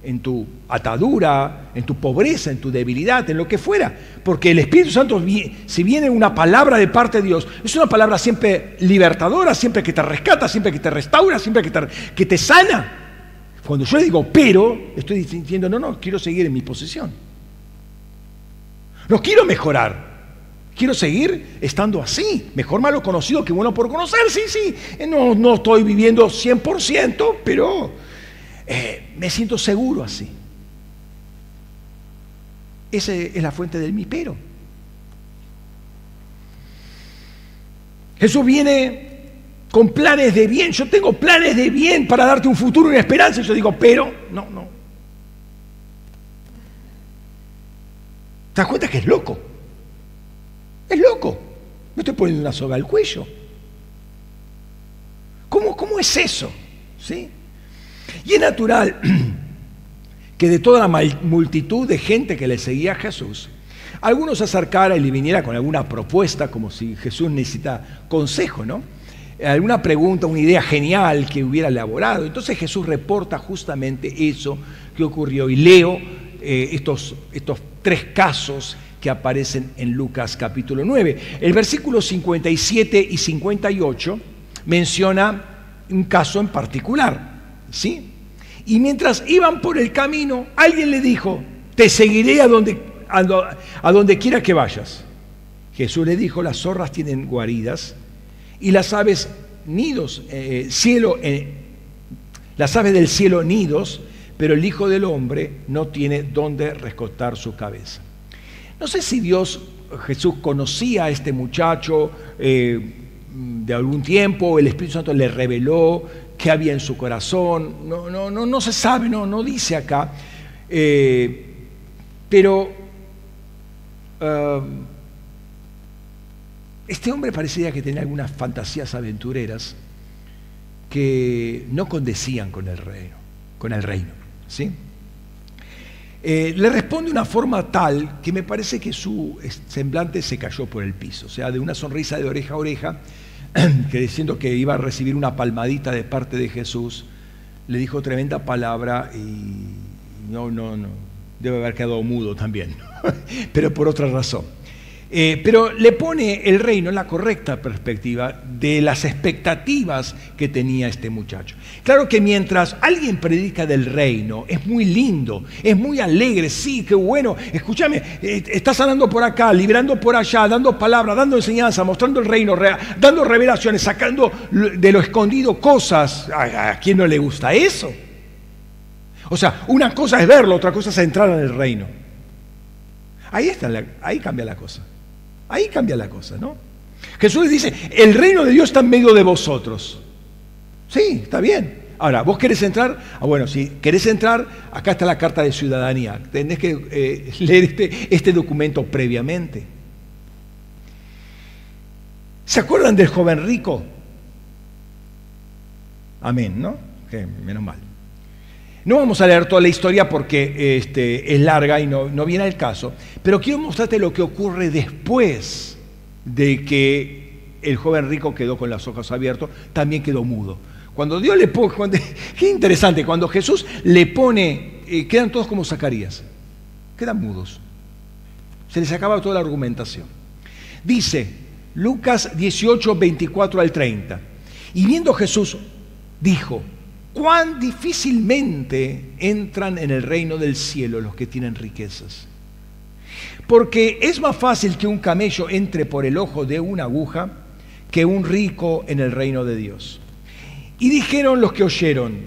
en tu atadura, en tu pobreza, en tu debilidad, en lo que fuera. Porque el Espíritu Santo, si viene una palabra de parte de Dios, es una palabra siempre libertadora, siempre que te rescata, siempre que te restaura, siempre que te sana. Cuando yo le digo pero, estoy diciendo no, quiero seguir en mi posición. No quiero mejorar. Quiero seguir estando así. Mejor malo conocido que bueno por conocer. Sí. No estoy viviendo 100%, pero me siento seguro así. Esa es la fuente del mi pero. Jesús viene con planes de bien. Yo tengo planes de bien para darte un futuro y una esperanza. Y yo digo, pero, no. ¿Te das cuenta que es loco? Es loco. Me estoy poniendo una soga al cuello. ¿Cómo es eso? ¿Sí? Y es natural que de toda la multitud de gente que le seguía a Jesús, Algunos se acercara y le viniera con alguna propuesta, como si Jesús necesita consejo, ¿no? Alguna pregunta, una idea genial que hubiera elaborado. Entonces Jesús reporta justamente eso que ocurrió. Y leo estos 3 casos que aparecen en Lucas capítulo 9. El versículo 57 y 58 menciona un caso en particular, ¿sí? Y mientras iban por el camino, alguien le dijo: te seguiré a donde quiera que vayas. Jesús le dijo: las zorras tienen guaridas y las aves nidos, las aves del cielo nidos, pero el Hijo del Hombre no tiene dónde recostar su cabeza. No sé si Jesús conocía a este muchacho de algún tiempo, el Espíritu Santo le reveló qué había en su corazón. No se sabe, no dice acá. Pero este hombre parecía que tenía algunas fantasías aventureras que no condecían con el reino, ¿sí? Le responde de una forma tal que me parece que su semblante se cayó por el piso, o sea, de una sonrisa de oreja a oreja, que diciendo que iba a recibir una palmadita de parte de Jesús, le dijo tremenda palabra y no, debe haber quedado mudo también, pero por otra razón. Pero le pone el reino en la correcta perspectiva de las expectativas que tenía este muchacho. Claro que mientras alguien predica del reino, es muy lindo, es muy alegre, sí, qué bueno, escúchame, está sanando por acá, librando por allá, dando palabras, dando enseñanza, mostrando el reino, dando revelaciones, sacando de lo escondido cosas. ¿A quién no le gusta eso? O sea, una cosa es verlo, otra cosa es entrar en el reino. Ahí cambia la cosa. Ahí cambia la cosa, ¿no? Jesús les dice: el reino de Dios está en medio de vosotros. Sí, está bien. Ahora, ¿vos querés entrar? Bueno, si querés entrar, acá está la carta de ciudadanía. Tenés que leer este documento previamente. ¿Se acuerdan del joven rico? Amén, ¿no? Menos mal. No vamos a leer toda la historia porque es larga y no viene al caso, pero quiero mostrarte lo que ocurre después de que el joven rico quedó con los ojos abiertos, también quedó mudo. Cuando Dios le pone, qué interesante, cuando Jesús le pone, quedan todos como Zacarías, quedan mudos. Se les acaba toda la argumentación. Dice Lucas 18, 24 al 30, y viendo Jesús, dijo: cuán difícilmente entran en el reino del cielo los que tienen riquezas. Porque es más fácil que un camello entre por el ojo de una aguja que un rico en el reino de Dios. Y dijeron los que oyeron: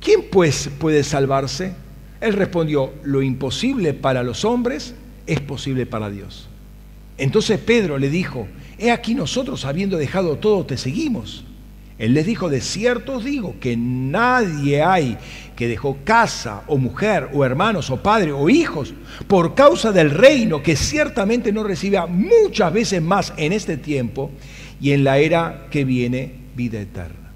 ¿quién pues puede salvarse? Él respondió: lo imposible para los hombres es posible para Dios. Entonces Pedro le dijo: he aquí, nosotros, habiendo dejado todo, te seguimos. Él les dijo: de cierto os digo que nadie hay que dejó casa o mujer o hermanos o padre o hijos por causa del reino, que ciertamente no reciba muchas veces más en este tiempo y en la era que viene vida eterna.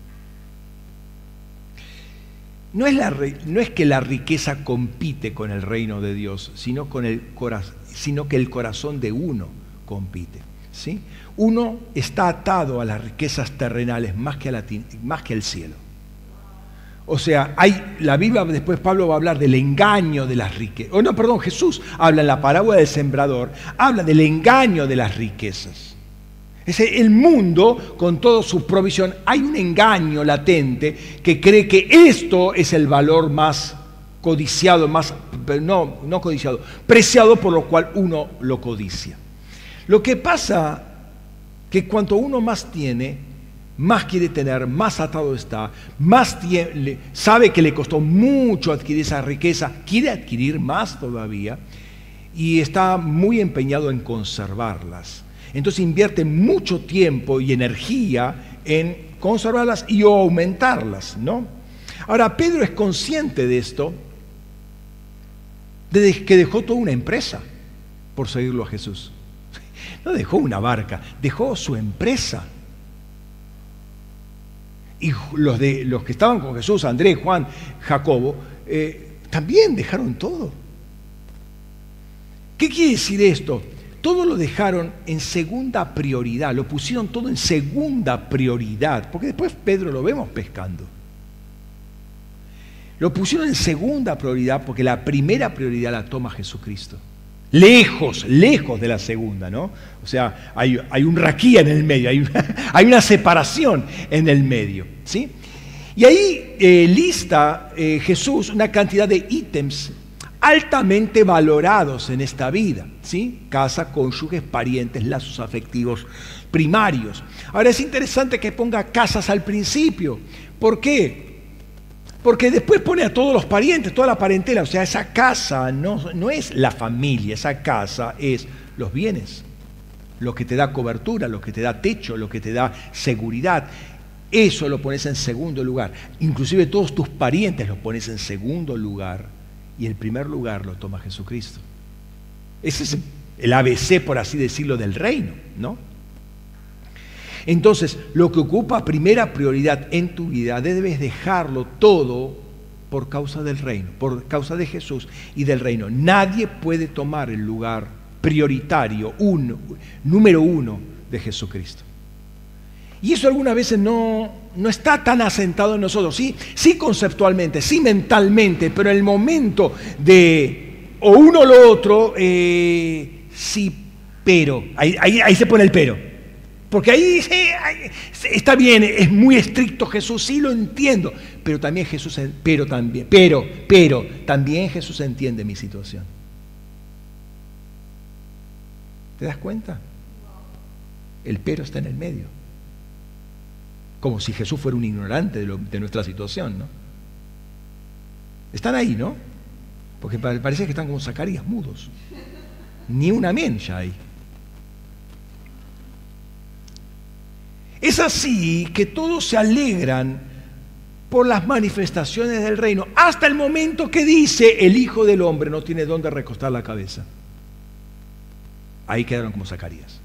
No es que la riqueza compite con el reino de Dios, sino que el corazón de uno compite, ¿sí? Uno está atado a las riquezas terrenales más que al cielo. O sea, la Biblia, después Pablo va a hablar del engaño de las riquezas. Jesús habla en la parábola del sembrador, habla del engaño de las riquezas. El mundo, con toda su provisión, hay un engaño latente que cree que esto es el valor más codiciado, no codiciado, preciado, por lo cual uno lo codicia. Lo que pasa que cuanto uno más tiene, más quiere tener, más atado está, sabe que le costó mucho adquirir esa riqueza, quiere adquirir más todavía y está muy empeñado en conservarlas. Entonces invierte mucho tiempo y energía en conservarlas y aumentarlas, ¿no? Ahora, Pedro es consciente de esto, de que dejó toda una empresa por seguirlo a Jesús. No dejó una barca, dejó su empresa. Y los que estaban con Jesús, Andrés, Juan, Jacobo, también dejaron todo. ¿Qué quiere decir esto? Todo lo dejaron en segunda prioridad, lo pusieron todo en segunda prioridad, porque después Pedro lo vemos pescando. Lo pusieron en segunda prioridad porque la primera prioridad la toma Jesucristo. Lejos de la segunda, ¿no? O sea, hay un raquía en el medio, hay una separación en el medio, ¿sí? Y ahí lista Jesús una cantidad de ítems altamente valorados en esta vida, ¿sí? Casa, cónyuges, parientes, lazos afectivos primarios. Ahora es interesante que ponga casas al principio. ¿Por qué? Porque después pone a todos los parientes, toda la parentela. O sea, esa casa no es la familia, esa casa es los bienes, lo que te da cobertura, lo que te da techo, lo que te da seguridad. Eso lo pones en segundo lugar. Inclusive todos tus parientes los pones en segundo lugar. Y el primer lugar lo toma Jesucristo. Ese es el ABC, por así decirlo, del reino, ¿no? Entonces, lo que ocupa primera prioridad en tu vida, debes dejarlo todo por causa del reino, por causa de Jesús y del reino. Nadie puede tomar el lugar prioritario, número uno de Jesucristo. Y eso algunas veces no está tan asentado en nosotros, sí conceptualmente, sí mentalmente, pero en el momento de o uno o lo otro, sí, pero, ahí se pone el pero. Porque ahí está bien, es muy estricto Jesús, sí lo entiendo, pero también también Jesús entiende mi situación. ¿Te das cuenta? El pero está en el medio. Como si Jesús fuera un ignorante de nuestra situación, ¿no? Están ahí, ¿no? Porque parece que están como Zacarías, mudos. Ni un amén ya hay. Es así que todos se alegran por las manifestaciones del reino, hasta el momento que dice, el Hijo del Hombre no tiene dónde recostar la cabeza. Ahí quedaron como Zacarías.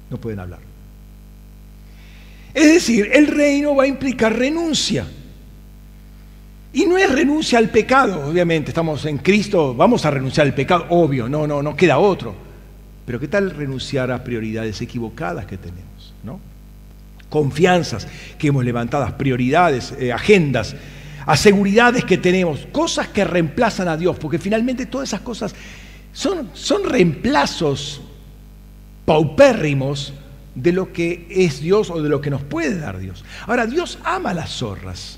No pueden hablar. Es decir, el reino va a implicar renuncia. Y no es renuncia al pecado, obviamente, estamos en Cristo, vamos a renunciar al pecado, obvio, no queda otro. Pero ¿qué tal renunciar a prioridades equivocadas que tenemos, ¿no? Confianzas que hemos levantado, prioridades, agendas, a seguridades que tenemos, cosas que reemplazan a Dios, porque finalmente todas esas cosas son reemplazos paupérrimos de lo que es Dios o de lo que nos puede dar Dios. Ahora, Dios ama a las zorras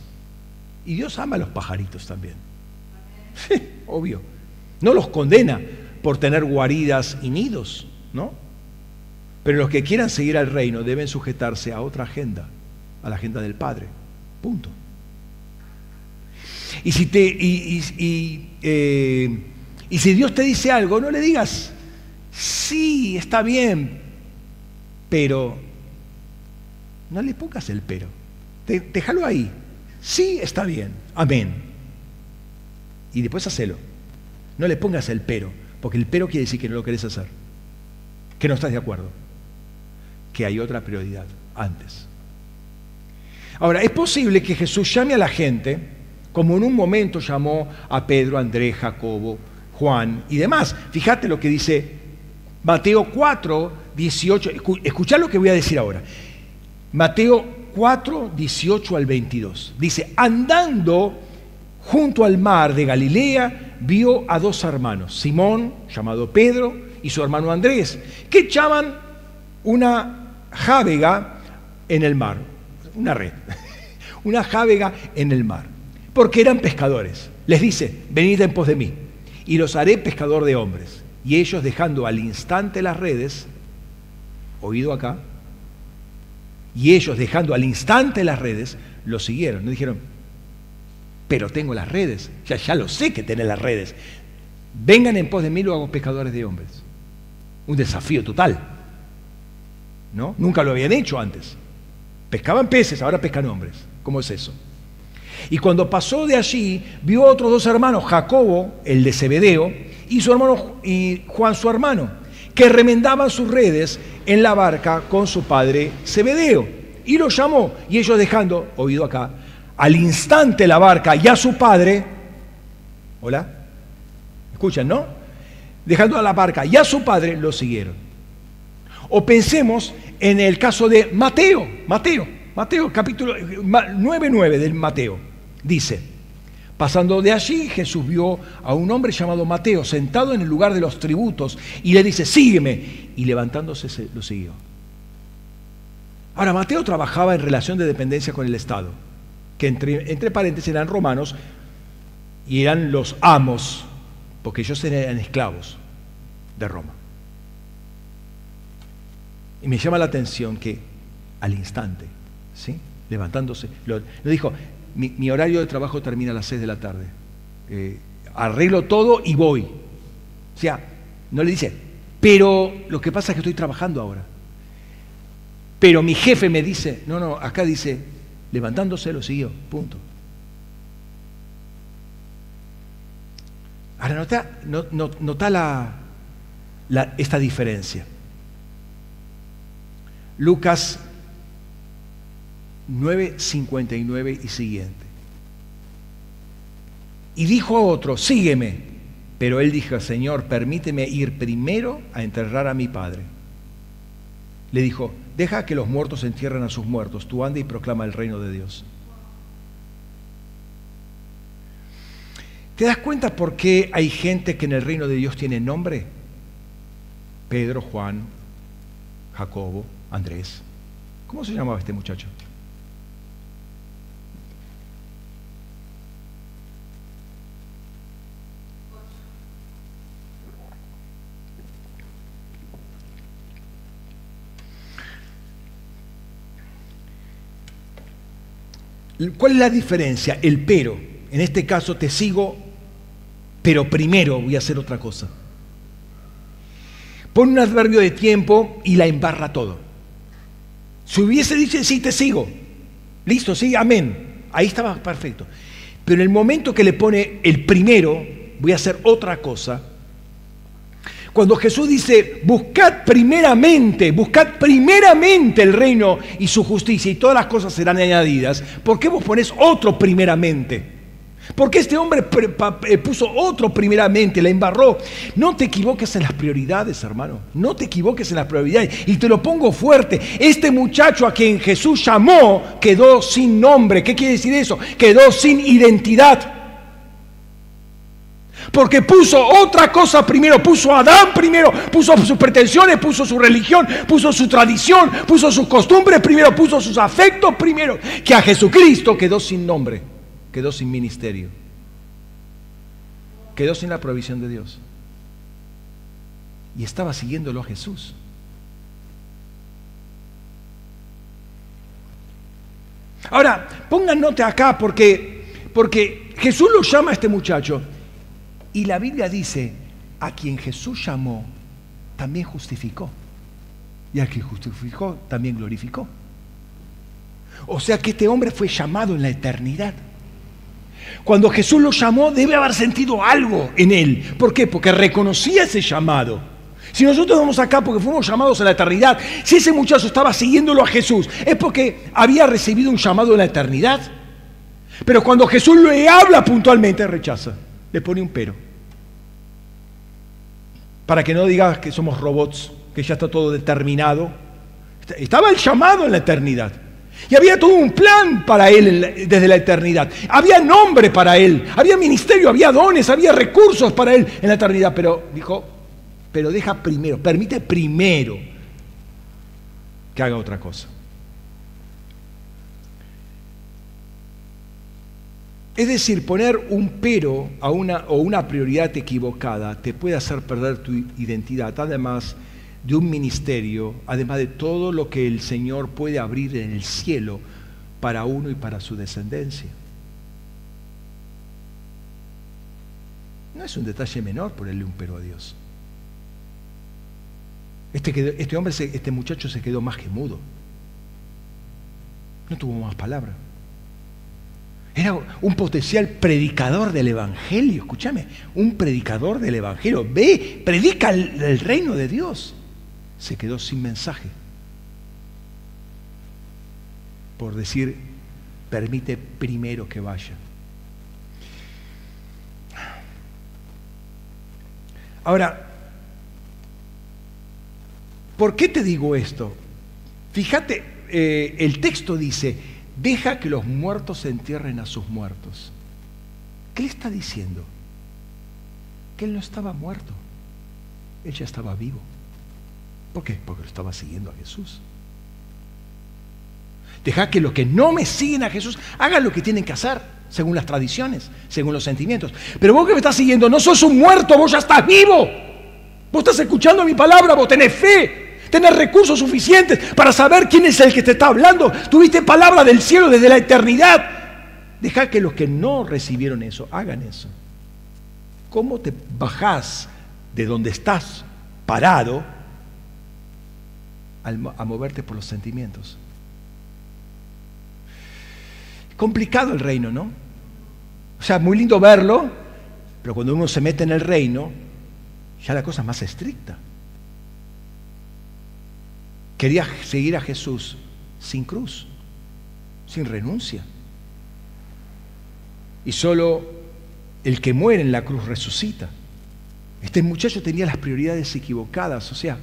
y Dios ama a los pajaritos también. Sí, obvio. No los condena por tener guaridas y nidos, ¿no? Pero los que quieran seguir al reino deben sujetarse a otra agenda, a la agenda del Padre. Punto. Y si Dios te dice algo, no le digas, sí, está bien, pero no le pongas el pero. Déjalo ahí. Sí, está bien. Amén. Y después hacelo. No le pongas el pero, porque el pero quiere decir que no lo querés hacer, que no estás de acuerdo, que hay otra prioridad antes. Ahora, es posible que Jesús llame a la gente, como en un momento llamó a Pedro, Andrés, Jacobo, Juan y demás. Fíjate lo que dice Mateo 4, 18. Escuchá lo que voy a decir ahora. Mateo 4, 18 al 22. Dice, andando junto al mar de Galilea, vio a dos hermanos, Simón, llamado Pedro, y su hermano Andrés, que echaban una jávega en el mar, una red, una jávega en el mar, porque eran pescadores. Les dice, venid en pos de mí, y los haré pescador de hombres. Y ellos, dejando al instante las redes, oído acá, y ellos dejando al instante las redes, lo siguieron. No dijeron, pero tengo las redes, ya lo sé que tenés las redes. Vengan en pos de mí, lo hago pescadores de hombres. Un desafío total, ¿no? Nunca lo habían hecho antes. Pescaban peces, ahora pescan hombres. ¿Cómo es eso? Y cuando pasó de allí, vio a otros dos hermanos, Jacobo, el de Zebedeo, y Juan su hermano, que remendaban sus redes en la barca con su padre Zebedeo. Y los llamó, y ellos dejando, oído acá, al instante la barca y a su padre, ¿hola? Escuchan, ¿no? Dejando a la barca y a su padre, lo siguieron. O pensemos en el caso de Mateo, capítulo 9:9 del Mateo. Dice: pasando de allí, Jesús vio a un hombre llamado Mateo sentado en el lugar de los tributos y le dice: sígueme. Y levantándose lo siguió. Ahora, Mateo trabajaba en relación de dependencia con el Estado, que entre paréntesis eran romanos y eran los amos, porque ellos eran esclavos de Roma. Y me llama la atención que al instante, ¿sí?, levantándose, lo dijo: mi horario de trabajo termina a las 6 de la tarde. Arreglo todo y voy. O sea, no le dice: pero lo que pasa es que estoy trabajando ahora. Pero mi jefe me dice, no, acá dice, levantándose lo siguió, punto. Ahora, nota esta diferencia. Lucas 9:59 y siguiente. Y dijo a otro: sígueme. Pero él dijo: Señor, permíteme ir primero a enterrar a mi padre. Le dijo: deja que los muertos entierren a sus muertos, tú anda y proclama el reino de Dios. ¿Te das cuenta por qué hay gente que en el reino de Dios tiene nombre? Pedro, Juan, Jacobo, Andrés. ¿Cómo se llamaba este muchacho? ¿Cuál es la diferencia? El pero. En este caso, te sigo, pero primero voy a hacer otra cosa. Pone un adverbio de tiempo y la embarra todo. Si hubiese dicho: sí, te sigo, listo, sí, amén, ahí estaba perfecto. Pero en el momento que le pone el primero, voy a hacer otra cosa. Cuando Jesús dice: buscad primeramente el reino y su justicia, y todas las cosas serán añadidas, ¿por qué vos ponés otro primeramente? ¿Por qué este hombre puso otro primeramente, la embarró? No te equivoques en las prioridades, hermano. No te equivoques en las prioridades. Y te lo pongo fuerte. Este muchacho a quien Jesús llamó quedó sin nombre. ¿Qué quiere decir eso? Quedó sin identidad. Porque puso otra cosa primero, puso a Adán primero, puso sus pretensiones, puso su religión, puso su tradición, puso sus costumbres primero, puso sus afectos primero, que a Jesucristo quedó sin nombre, quedó sin ministerio, quedó sin la provisión de Dios. Y estaba siguiéndolo a Jesús. Ahora, pongan nota acá porque Jesús lo llama a este muchacho. Y la Biblia dice: a quien Jesús llamó, también justificó. Y al que justificó, también glorificó. O sea que este hombre fue llamado en la eternidad. Cuando Jesús lo llamó, debe haber sentido algo en él. ¿Por qué? Porque reconocía ese llamado. Si nosotros vamos acá porque fuimos llamados a la eternidad, si ese muchacho estaba siguiéndolo a Jesús, es porque había recibido un llamado en la eternidad. Pero cuando Jesús le habla puntualmente, rechaza. Le pone un pero. Para que no digas que somos robots, que ya está todo determinado. Estaba el llamado en la eternidad. Y había todo un plan para él desde la eternidad. Había nombre para él. Había ministerio, había dones, había recursos para él en la eternidad. Pero dijo: pero deja primero, permite primero que haga otra cosa. Es decir, poner un pero a una prioridad equivocada te puede hacer perder tu identidad, además de un ministerio, además de todo lo que el Señor puede abrir en el cielo para uno y para su descendencia. No es un detalle menor ponerle un pero a Dios. Este muchacho se quedó más que mudo. No tuvo más palabra. Era un potencial predicador del Evangelio, escúchame, un predicador del Evangelio. Ve, predica el reino de Dios. Se quedó sin mensaje. Por decir: permite primero que vaya. Ahora, ¿por qué te digo esto? Fíjate, el texto dice, deja que los muertos entierren a sus muertos. ¿Qué le está diciendo? Que él no estaba muerto, él ya estaba vivo. ¿Por qué? Porque lo estaba siguiendo a Jesús. Deja que los que no me siguen a Jesús hagan lo que tienen que hacer, según las tradiciones, según los sentimientos. Pero vos que me estás siguiendo, no sos un muerto, vos ya estás vivo. Vos estás escuchando mi palabra, vos tenés fe, tenés recursos suficientes para saber quién es el que te está hablando. Tuviste palabra del cielo desde la eternidad. Deja que los que no recibieron eso, hagan eso. ¿Cómo te bajás de donde estás parado a moverte por los sentimientos? Complicado el reino, ¿no? O sea, muy lindo verlo, pero cuando uno se mete en el reino, ya la cosa es más estricta. Quería seguir a Jesús sin cruz, sin renuncia. Y solo el que muere en la cruz resucita. Este muchacho tenía las prioridades equivocadas, o sea,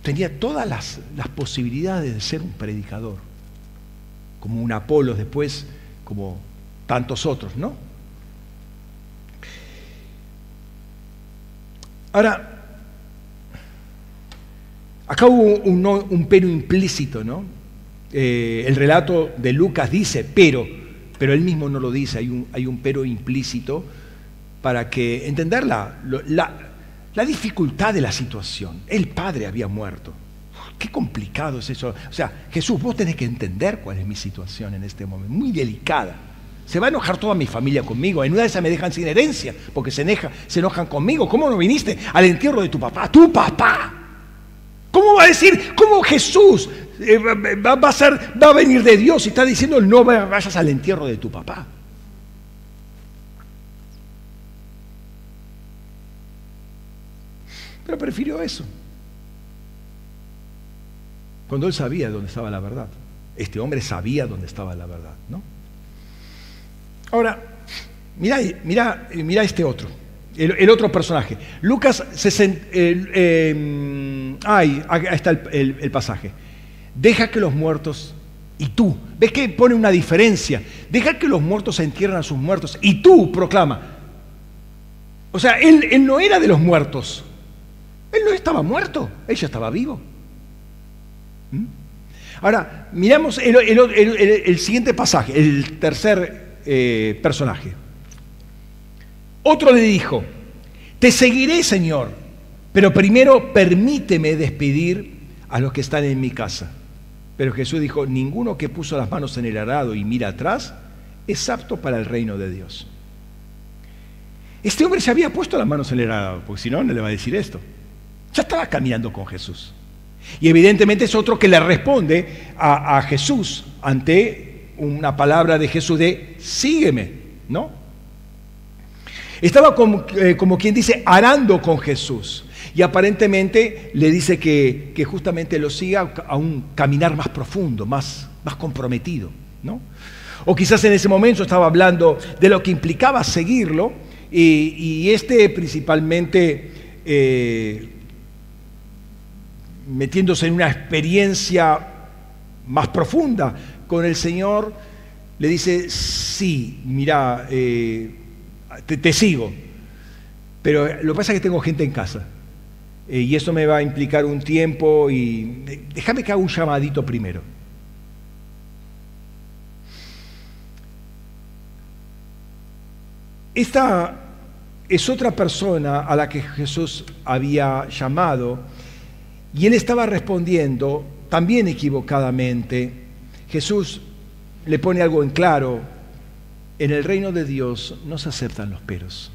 tenía todas las posibilidades de ser un predicador, como un Apolos después, como tantos otros, ¿no? Ahora, acá hubo un pero implícito, ¿no? El relato de Lucas dice pero él mismo no lo dice, hay un pero implícito para que entender la dificultad de la situación. El padre había muerto. Qué complicado es eso. O sea, Jesús, vos tenés que entender cuál es mi situación en este momento, muy delicada. Se va a enojar toda mi familia conmigo, en una de esas me dejan sin herencia, porque se enojan conmigo. ¿Cómo no viniste al entierro de tu papá? ¡Tu papá! ¿Cómo va a decir, cómo Jesús va a venir de Dios y está diciendo no vayas al entierro de tu papá? Pero prefirió eso. Cuando él sabía dónde estaba la verdad. Este hombre sabía dónde estaba la verdad, ¿no? Ahora, mira este otro, el otro personaje. Lucas, ahí está el pasaje. Deja que los muertos, y tú, ¿ves que pone una diferencia? Deja que los muertos entierren a sus muertos, y tú proclama. O sea, él no era de los muertos. Él no estaba muerto, él ya estaba vivo. Ahora, miramos el siguiente pasaje, el tercer personaje. Otro le dijo, te seguiré, Señor, pero primero permíteme despedir a los que están en mi casa. Pero Jesús dijo, ninguno que puso las manos en el arado y mira atrás es apto para el reino de Dios. Este hombre se había puesto las manos en el arado, porque si no, no le va a decir esto. Ya estaba caminando con Jesús. Y evidentemente es otro que le responde a Jesús ante una palabra de Jesús de sígueme, ¿no? Estaba como quien dice arando con Jesús y aparentemente le dice que justamente lo siga a un caminar más profundo, más comprometido, ¿no? O quizás en ese momento estaba hablando de lo que implicaba seguirlo y principalmente metiéndose en una experiencia más profunda con el Señor, le dice, sí, mira, te sigo, pero lo que pasa es que tengo gente en casa y eso me va a implicar un tiempo y déjame que haga un llamadito primero. Esta es otra persona a la que Jesús había llamado y él estaba respondiendo también equivocadamente. Jesús le pone algo en claro: en el reino de Dios no se aceptan los peros.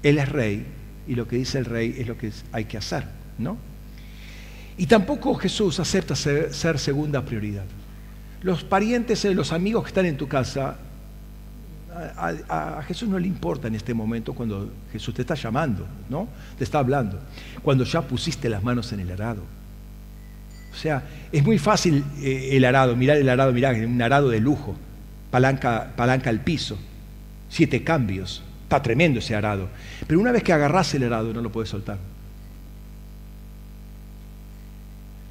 Él es rey y lo que dice el rey es lo que hay que hacer, ¿no? Y tampoco Jesús acepta ser segunda prioridad. Los parientes, los amigos que están en tu casa, a Jesús no le importa en este momento cuando Jesús te está llamando, ¿no? Te está hablando. Cuando ya pusiste las manos en el arado. O sea, es muy fácil el arado, mirar el arado, un arado de lujo, palanca al piso, 7 cambios, está tremendo ese arado. Pero una vez que agarrás el arado, no lo puedes soltar.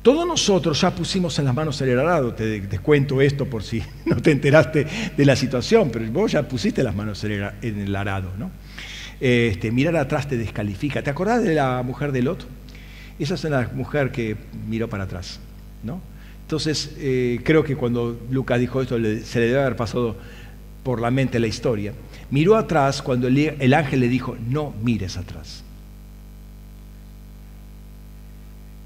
Todos nosotros ya pusimos en las manos el arado. Te cuento esto por si no te enteraste de la situación, pero vos ya pusiste las manos en el arado, ¿no? Mirar atrás te descalifica. ¿Te acordás de la mujer de Lot? Esa es una mujer que miró para atrás, ¿no? Entonces, creo que cuando Lucas dijo esto, se le debe haber pasado por la mente la historia. Miró atrás cuando el ángel le dijo, no mires atrás.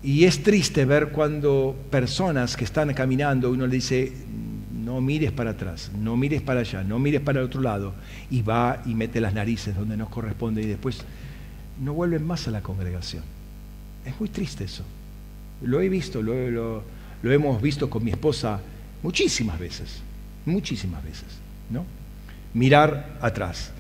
Y es triste ver cuando personas que están caminando, uno le dice, no mires para atrás, no mires para allá, no mires para el otro lado, y va y mete las narices donde nos corresponde y después no vuelven más a la congregación. Es muy triste eso. Lo he visto, lo hemos visto con mi esposa muchísimas veces, ¿no? Mirar atrás.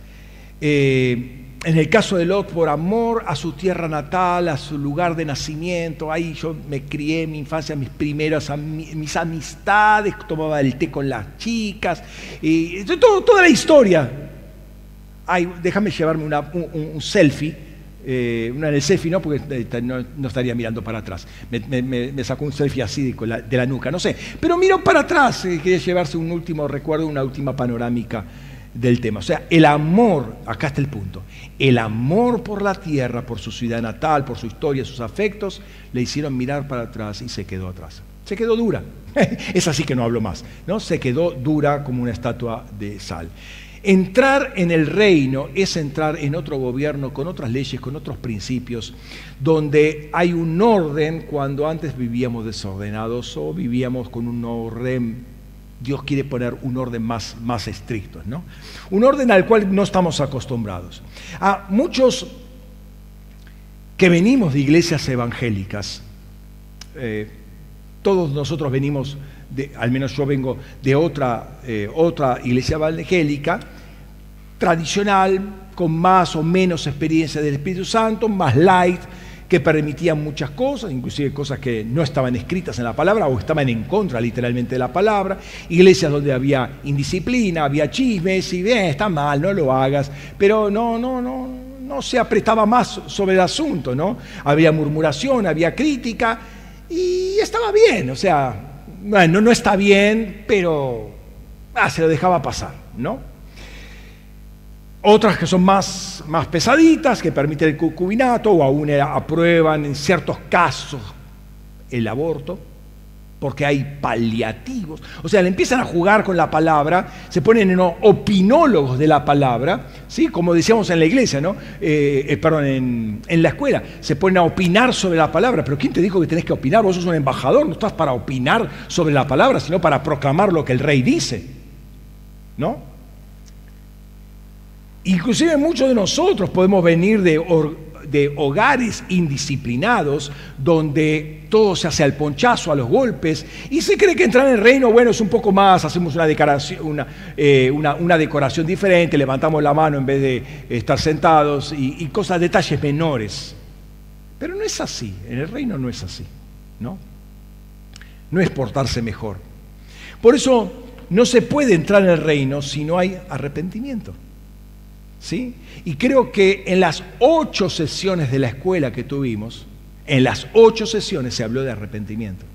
En el caso de Lot, por amor a su tierra natal, a su lugar de nacimiento, ahí yo me crié en mi infancia, mis amistades, tomaba el té con las chicas, y toda la historia. Ay, déjame llevarme un selfie, una en el selfie no, porque no estaría mirando para atrás. Me sacó un selfie así de la nuca, no sé. Pero miró para atrás, quería llevarse un último recuerdo, una última panorámica del tema. O sea, el amor, acá está el punto, el amor por la tierra, por su ciudad natal, por su historia, sus afectos, le hicieron mirar para atrás y se quedó atrás. Se quedó dura. Es así que no hablo más, ¿no? Se quedó dura como una estatua de sal. Entrar en el reino es entrar en otro gobierno, con otras leyes, con otros principios, donde hay un orden cuando antes vivíamos desordenados o vivíamos con un orden. Dios quiere poner un orden más estricto, ¿no? Un orden al cual no estamos acostumbrados. A muchos que venimos de iglesias evangélicas, todos nosotros venimos, al menos yo vengo de otra iglesia evangélica, tradicional, con más o menos experiencia del Espíritu Santo, más light, que permitían muchas cosas, inclusive cosas que no estaban escritas en la palabra o estaban en contra literalmente de la palabra, iglesias donde había indisciplina, había chismes y está mal, no lo hagas, pero no se apretaba más sobre el asunto, ¿no? Había murmuración, había crítica y estaba bien, o sea, bueno, no está bien, pero se lo dejaba pasar, ¿no? Otras que son más pesaditas, que permiten el concubinato o aún aprueban en ciertos casos el aborto, porque hay paliativos. O sea, le empiezan a jugar con la palabra, se ponen en opinólogos de la palabra, ¿sí? Como decíamos en la iglesia, ¿no? En la escuela, se ponen a opinar sobre la palabra. Pero ¿quién te dijo que tenés que opinar? Vos sos un embajador, no estás para opinar sobre la palabra, sino para proclamar lo que el rey dice, ¿no? Inclusive muchos de nosotros podemos venir de hogares indisciplinados donde todo se hace al ponchazo, a los golpes, y se cree que entrar en el reino, bueno, es un poco más, hacemos una decoración diferente, levantamos la mano en vez de estar sentados y cosas, detalles menores. Pero no es así, en el reino no es así, ¿no? No es portarse mejor. Por eso no se puede entrar en el reino si no hay arrepentimiento. ¿Sí? Y creo que en las 8 sesiones de la escuela que tuvimos, en las 8 sesiones se habló de arrepentimiento.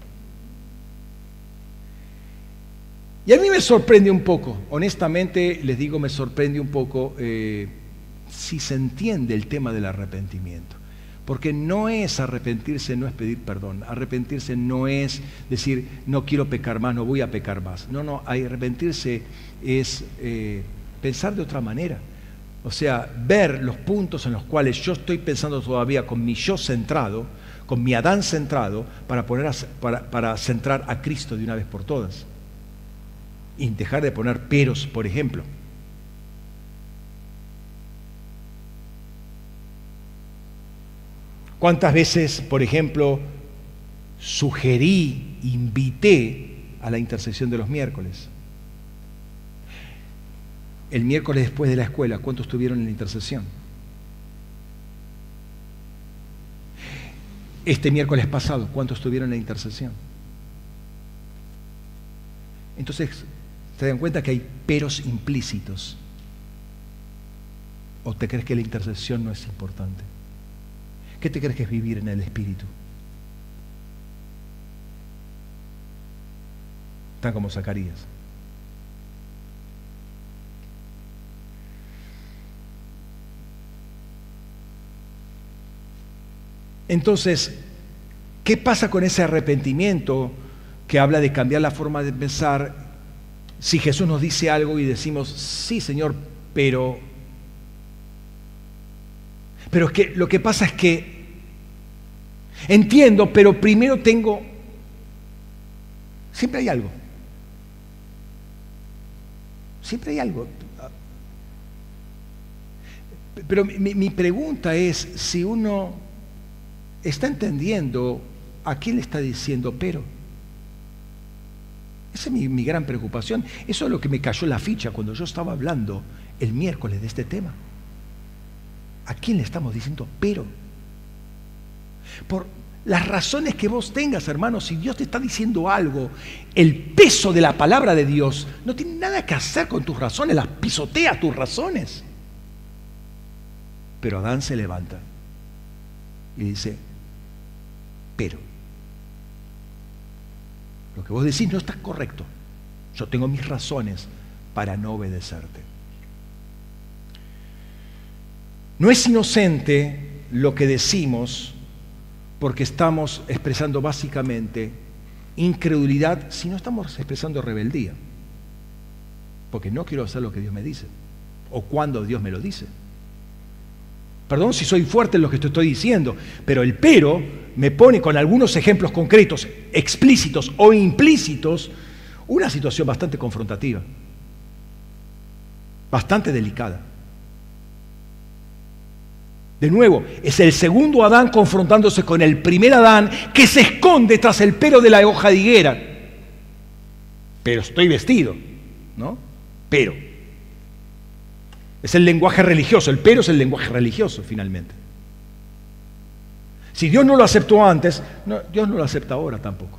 Y a mí me sorprende un poco, honestamente les digo, me sorprende un poco si se entiende el tema del arrepentimiento. Porque no es arrepentirse, no es pedir perdón. Arrepentirse no es decir, no quiero pecar más, no voy a pecar más. No, arrepentirse es pensar de otra manera. O sea, ver los puntos en los cuales yo estoy pensando todavía con mi yo centrado, con mi Adán centrado, para centrar a Cristo de una vez por todas. Y dejar de poner peros, por ejemplo. ¿Cuántas veces, por ejemplo, sugerí, invité a la intercesión de los miércoles? El miércoles después de la escuela, ¿cuántos estuvieron en la intercesión? Este miércoles pasado, ¿cuántos estuvieron en la intercesión? Entonces, se dan cuenta que hay peros implícitos. ¿O te crees que la intercesión no es importante? ¿Qué te crees que es vivir en el Espíritu? Tan como Zacarías. Entonces, ¿qué pasa con ese arrepentimiento que habla de cambiar la forma de pensar? Si Jesús nos dice algo y decimos, sí, Señor, pero es que lo que pasa es que entiendo, pero primero tengo, siempre hay algo. Siempre hay algo. Pero mi pregunta es si uno está entendiendo a quién le está diciendo pero. Esa es mi gran preocupación. Eso es lo que me cayó la ficha cuando yo estaba hablando el miércoles de este tema. ¿A quién le estamos diciendo pero? Por las razones que vos tengas, hermano, si Dios te está diciendo algo, el peso de la palabra de Dios no tiene nada que hacer con tus razones, las pisotea tus razones. Pero Adán se levanta y dice, pero lo que vos decís no está correcto. Yo tengo mis razones para no obedecerte. No es inocente lo que decimos porque estamos expresando básicamente incredulidad, si no estamos expresando rebeldía. Porque no quiero hacer lo que Dios me dice o cuando Dios me lo dice. Perdón si soy fuerte en lo que te estoy diciendo, pero el pero me pone con algunos ejemplos concretos, explícitos o implícitos, una situación bastante confrontativa, bastante delicada. De nuevo, es el segundo Adán confrontándose con el primer Adán que se esconde tras el pero de la hoja de higuera. Pero estoy vestido, ¿no? Pero. Es el lenguaje religioso, el pero es el lenguaje religioso finalmente. Si Dios no lo aceptó antes, Dios no lo acepta ahora tampoco.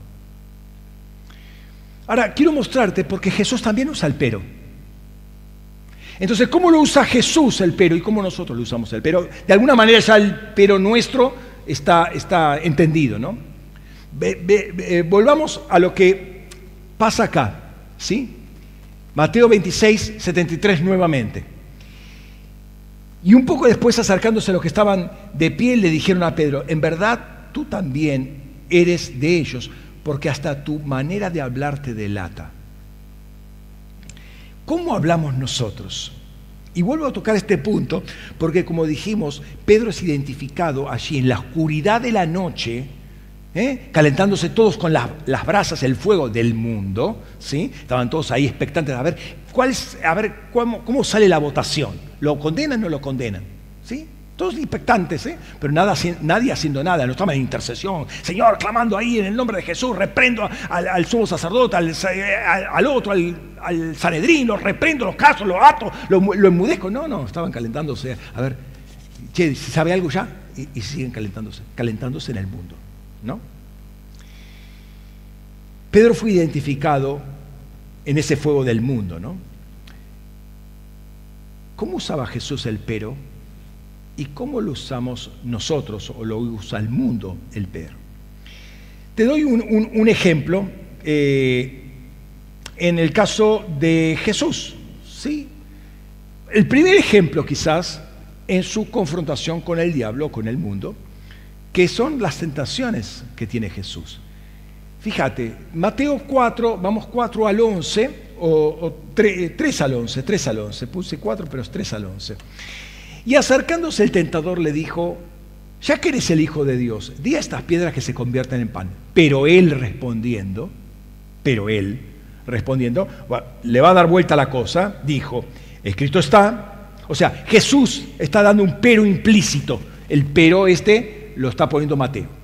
Ahora, quiero mostrarte porque Jesús también usa el pero. Entonces, ¿cómo lo usa Jesús el pero y cómo nosotros lo usamos el pero? De alguna manera ya el pero nuestro está entendido, ¿no? Volvamos a lo que pasa acá, ¿sí? Mateo 26, 73 nuevamente. Y un poco después, acercándose a los que estaban de pie, le dijeron a Pedro, en verdad tú también eres de ellos, porque hasta tu manera de hablar te delata. ¿Cómo hablamos nosotros? Y vuelvo a tocar este punto, porque como dijimos, Pedro es identificado allí en la oscuridad de la noche, calentándose todos con las brasas, el fuego del mundo, ¿sí? Estaban todos ahí expectantes a ver, cómo sale la votación. ¿Lo condenan o no lo condenan? ¿Sí? Todos expectantes, pero nadie haciendo nada, no estaban en intercesión. Señor, clamando ahí en el nombre de Jesús, reprendo al sumo sacerdote, al otro, al Sanedrín, los reprendo, los caso, los ato, lo enmudezco. No, estaban calentándose. A ver, si sabe algo ya, y siguen calentándose en el mundo, ¿no? Pedro fue identificado en ese fuego del mundo, ¿no? ¿Cómo usaba Jesús el pero? ¿Y cómo lo usamos nosotros o lo usa el mundo el pero? Te doy un ejemplo en el caso de Jesús, ¿sí? El primer ejemplo quizás en su confrontación con el diablo, con el mundo, que son las tentaciones que tiene Jesús. Fíjate, Mateo 4, vamos 4 al 11, o 3 al 11, puse 4, pero es 3 al 11. Y acercándose el tentador le dijo, ya que eres el Hijo de Dios, di a estas piedras que se conviertan en pan. Pero él respondiendo, bueno, le va a dar vuelta la cosa, dijo, escrito está, o sea, Jesús está dando un pero implícito, el pero lo está poniendo Mateo.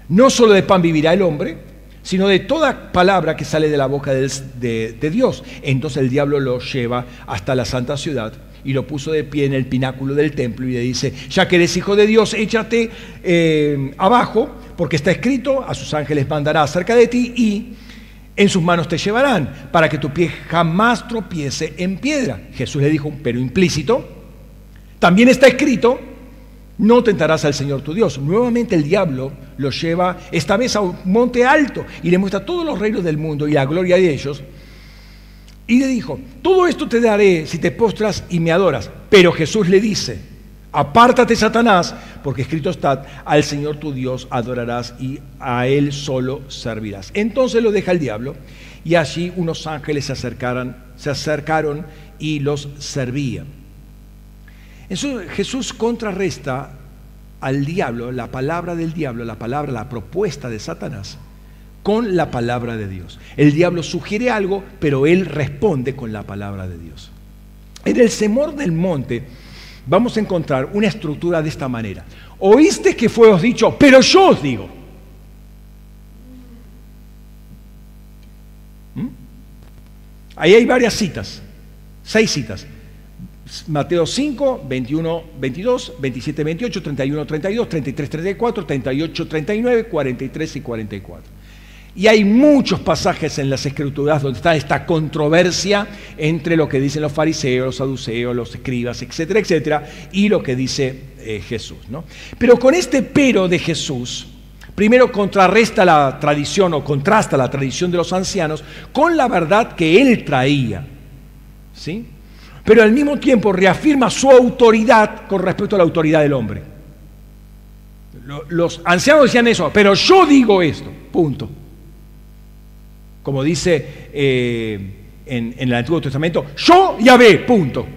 No solo de pan vivirá el hombre, sino de toda palabra que sale de la boca de Dios. Entonces el diablo lo lleva hasta la santa ciudad y lo puso de pie en el pináculo del templo y le dice, ya que eres hijo de Dios, échate abajo, porque está escrito, a sus ángeles mandará acerca de ti y en sus manos te llevarán, para que tu pie jamás tropiece en piedra. Jesús le dijo, pero implícito, También está escrito, no tentarás al Señor tu Dios. Nuevamente el diablo lo lleva esta vez a un monte alto y le muestra todos los reinos del mundo y la gloria de ellos. Y le dijo, todo esto te daré si te postras y me adoras. Pero Jesús le dice, apártate, Satanás, porque escrito está, al Señor tu Dios adorarás y a Él solo servirás. Entonces lo deja el diablo y allí unos ángeles se acercaron y los servían. Eso, Jesús contrarresta al diablo, la palabra del diablo, la propuesta de Satanás, con la palabra de Dios. El diablo sugiere algo, pero él responde con la palabra de Dios. En el Sermón del Monte vamos a encontrar una estructura de esta manera. Oíste que fue os dicho, pero yo os digo. Ahí hay varias citas, 6 citas. Mateo 5, 21, 22, 27, 28, 31, 32, 33, 34, 38, 39, 43 y 44. Y hay muchos pasajes en las Escrituras donde está esta controversia entre lo que dicen los fariseos, los saduceos, los escribas, etcétera, etcétera, y lo que dice Jesús, ¿no? Pero con este pero de Jesús, primero contrarresta la tradición o contrasta la tradición de los ancianos con la verdad que él traía, ¿sí? Pero al mismo tiempo reafirma su autoridad con respecto a la autoridad del hombre. Los ancianos decían eso, pero yo digo esto, punto. Como dice en el Antiguo Testamento, yo Yahvé, punto.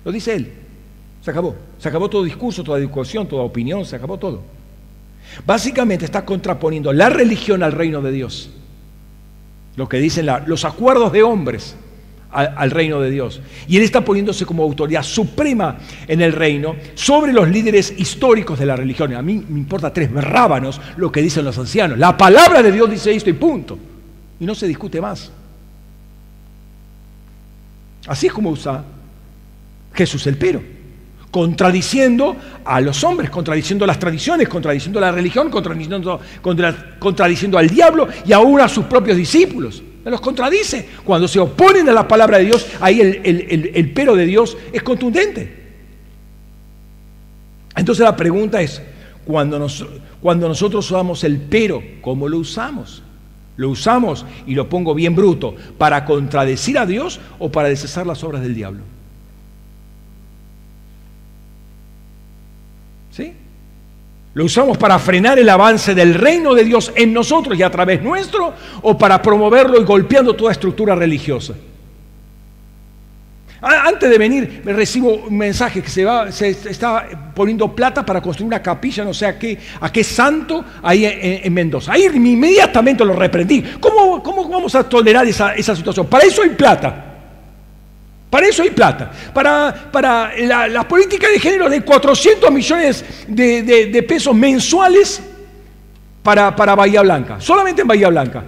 Lo dice él. Se acabó todo discurso, toda discusión, toda opinión, se acabó todo. Básicamente está contraponiendo la religión al reino de Dios. Lo que dicen los acuerdos de hombres al reino de Dios. Y él está poniéndose como autoridad suprema en el reino sobre los líderes históricos de la religión. A mí me importa 3 rábanos lo que dicen los ancianos. La palabra de Dios dice esto y punto. Y no se discute más. Así es como usa Jesús el pero, contradiciendo a los hombres, contradiciendo las tradiciones, contradiciendo la religión, contradiciendo al diablo y aún a sus propios discípulos. Los contradice. Cuando se oponen a la palabra de Dios, ahí el pero de Dios es contundente. Entonces la pregunta es, cuando nosotros usamos el pero, ¿cómo lo usamos? ¿Lo usamos, y lo pongo bien bruto, para contradecir a Dios o para deshacer las obras del diablo? ¿Sí? ¿Lo usamos para frenar el avance del reino de Dios en nosotros y a través nuestro, o para promoverlo y golpeando toda estructura religiosa? Antes de venir me recibo un mensaje que se está poniendo plata para construir una capilla, no sé a qué santo, ahí en Mendoza. Ahí inmediatamente lo reprendí. ¿Cómo vamos a tolerar esa situación? Para eso hay plata. Para eso hay plata. Para la política de género de 400 millones de pesos mensuales para Bahía Blanca. Solamente en Bahía Blanca.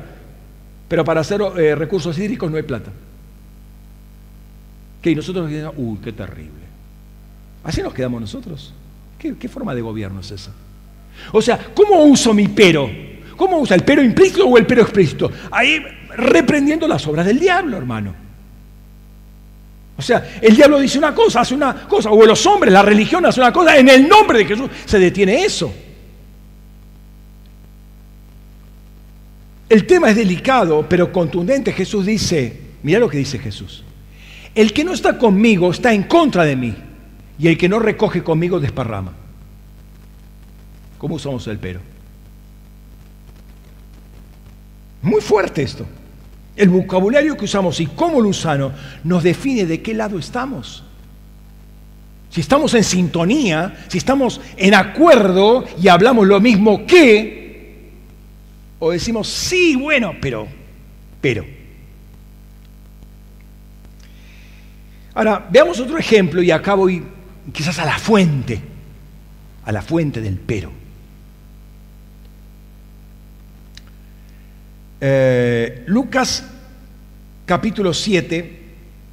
Pero para hacer recursos hídricos no hay plata. Y nosotros decimos, uy, qué terrible. Así nos quedamos nosotros. ¿Qué forma de gobierno es esa? O sea, ¿cómo uso mi pero? ¿Cómo usa el pero implícito o el pero explícito? Ahí reprendiendo las obras del diablo, hermano. O sea, el diablo dice una cosa, hace una cosa, o los hombres, la religión hace una cosa, en el nombre de Jesús se detiene eso. El tema es delicado, pero contundente. Jesús dice, mira lo que dice Jesús. El que no está conmigo está en contra de mí, y el que no recoge conmigo desparrama. ¿Cómo usamos el pero? Muy fuerte esto. El vocabulario que usamos y cómo lo usamos nos define de qué lado estamos. Si estamos en sintonía, si estamos en acuerdo y hablamos lo mismo que, o decimos sí, bueno, pero. Ahora, veamos otro ejemplo y acá voy quizás a la fuente del pero. Lucas capítulo 7,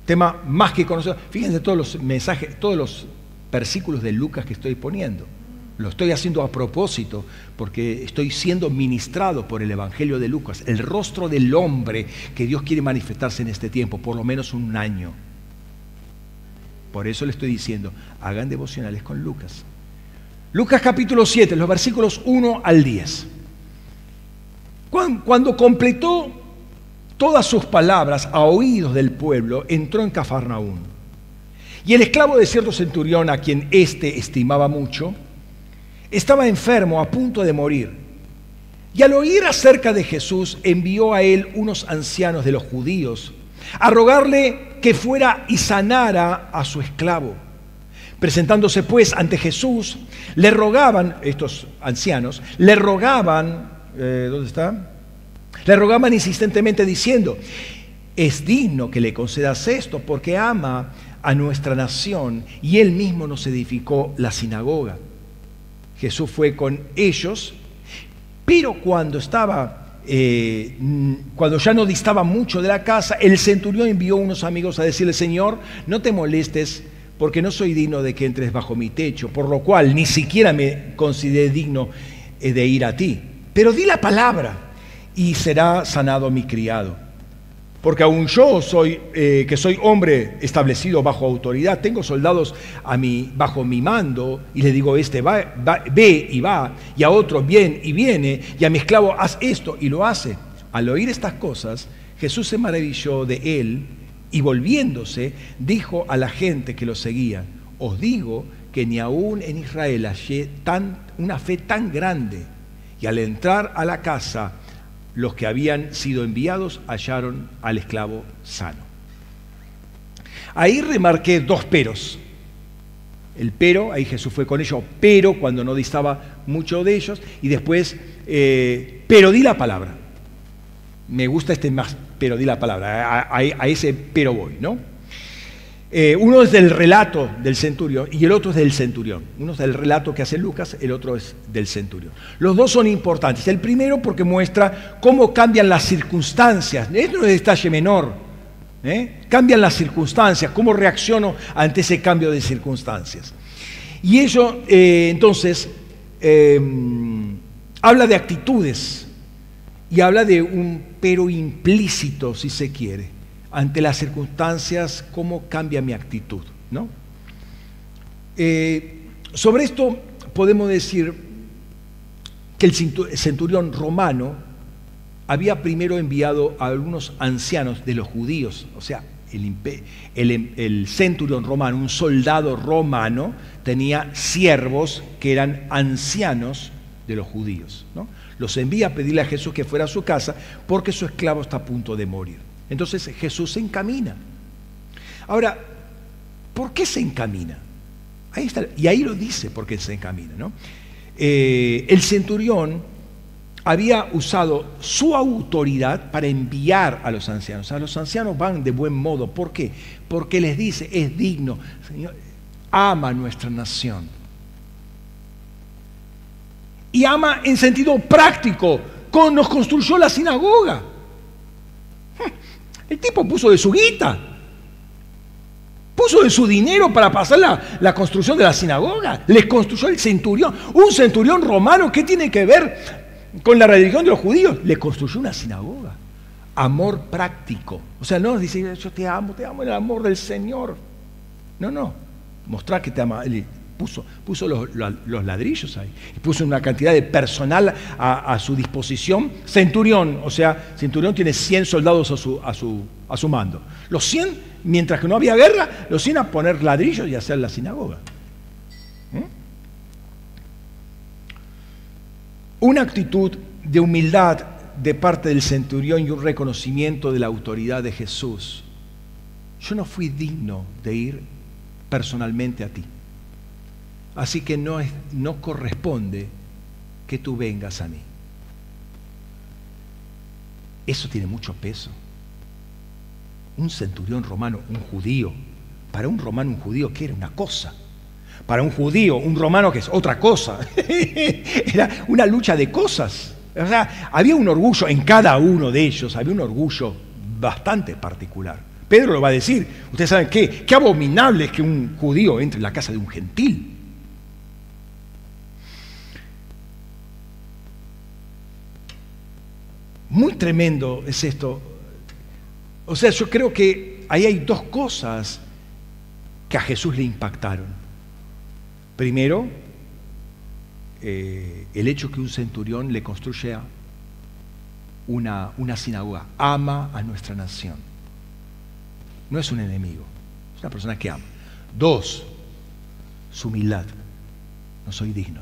tema más que conocido. Fíjense todos los mensajes, todos los versículos de Lucas que estoy poniendo. Lo estoy haciendo a propósito porque estoy siendo ministrado por el Evangelio de Lucas, el rostro del hombre que Dios quiere manifestarse en este tiempo, por lo menos un año. Por eso le estoy diciendo, hagan devocionales con Lucas. Lucas capítulo 7, los versículos 1 al 10. Cuando completó todas sus palabras a oídos del pueblo, entró en Cafarnaúm. Y el esclavo de cierto centurión, a quien éste estimaba mucho, estaba enfermo, a punto de morir. Y al oír acerca de Jesús, envió a él unos ancianos de los judíos a rogarle que fuera y sanara a su esclavo. Presentándose pues ante Jesús, le rogaban, estos ancianos, le rogaban, ¿dónde está? Le rogaban insistentemente diciendo, es digno que le concedas esto porque ama a nuestra nación y él mismo nos edificó la sinagoga. Jesús fue con ellos, pero cuando ya no distaba mucho de la casa, el centurión envió unos amigos a decirle, Señor, no te molestes, porque no soy digno de que entres bajo mi techo, por lo cual ni siquiera me consideré digno de ir a ti. Pero di la palabra y será sanado mi criado. Porque aun yo que soy hombre establecido bajo autoridad, tengo soldados bajo mi mando, y le digo, ve y va, y a otro bien y viene, y a mi esclavo haz esto y lo hace. Al oír estas cosas, Jesús se maravilló de él, y volviéndose, dijo a la gente que lo seguía, os digo que ni aún en Israel hallé una fe tan grande. Y al entrar a la casa, los que habían sido enviados hallaron al esclavo sano. Ahí remarqué dos peros. El pero, ahí Jesús fue con ellos, pero cuando no distaba mucho de ellos, y después, pero di la palabra. Me gusta más, pero di la palabra, a ese pero voy, ¿no? Uno es del relato del centurión y el otro es del centurión. Uno es del relato que hace Lucas, el otro es del centurión. Los dos son importantes. El primero porque muestra cómo cambian las circunstancias. Esto no es detalle menor. Cambian las circunstancias, cómo reacciono ante ese cambio de circunstancias. Y ello, entonces, habla de actitudes y habla de un pero implícito, si se quiere. Ante las circunstancias, cómo cambia mi actitud, ¿no? Sobre esto podemos decir que el centurión romano había primero enviado a algunos ancianos de los judíos, o sea, el centurión romano, un soldado romano, tenía siervos que eran ancianos de los judíos, ¿no? Los envía a pedirle a Jesús que fuera a su casa porque su esclavo está a punto de morir. Entonces Jesús se encamina. Ahora, ¿por qué se encamina? Ahí está, y ahí lo dice por qué se encamina, ¿no? El centurión había usado su autoridad para enviar a los ancianos. A los ancianos van de buen modo. ¿Por qué? Porque les dice, es digno, Señor, ama a nuestra nación. Y ama en sentido práctico. Nos construyó la sinagoga. El tipo puso de su guita, puso de su dinero para pasar la construcción de la sinagoga. Les construyó el centurión. Un centurión romano, ¿qué tiene que ver con la religión de los judíos? Le construyó una sinagoga. Amor práctico. O sea, no dice, yo te amo el amor del Señor. No, mostrar que te ama. Él puso los ladrillos ahí, y puso una cantidad de personal a su disposición. Centurión, o sea, centurión tiene 100 soldados a su mando. Los 100, mientras que no había guerra, los 100 a poner ladrillos y hacer la sinagoga. Una actitud de humildad de parte del centurión y un reconocimiento de la autoridad de Jesús. Yo no fui digno de ir personalmente a ti. Así que no corresponde que tú vengas a mí. Eso tiene mucho peso. Un centurión romano, un judío. Para un romano, un judío, ¿qué era? Una cosa. Para un judío, un romano, que es otra cosa. Era una lucha de cosas. O sea, había un orgullo en cada uno de ellos, había un orgullo bastante particular. Pedro lo va a decir. Ustedes saben qué abominable es que un judío entre en la casa de un gentil. Muy tremendo es esto. O sea, yo creo que ahí hay dos cosas que a Jesús le impactaron. Primero, el hecho que un centurión le construya una sinagoga. Ama a nuestra nación. No es un enemigo, es una persona que ama. Dos, su humildad. No soy digno.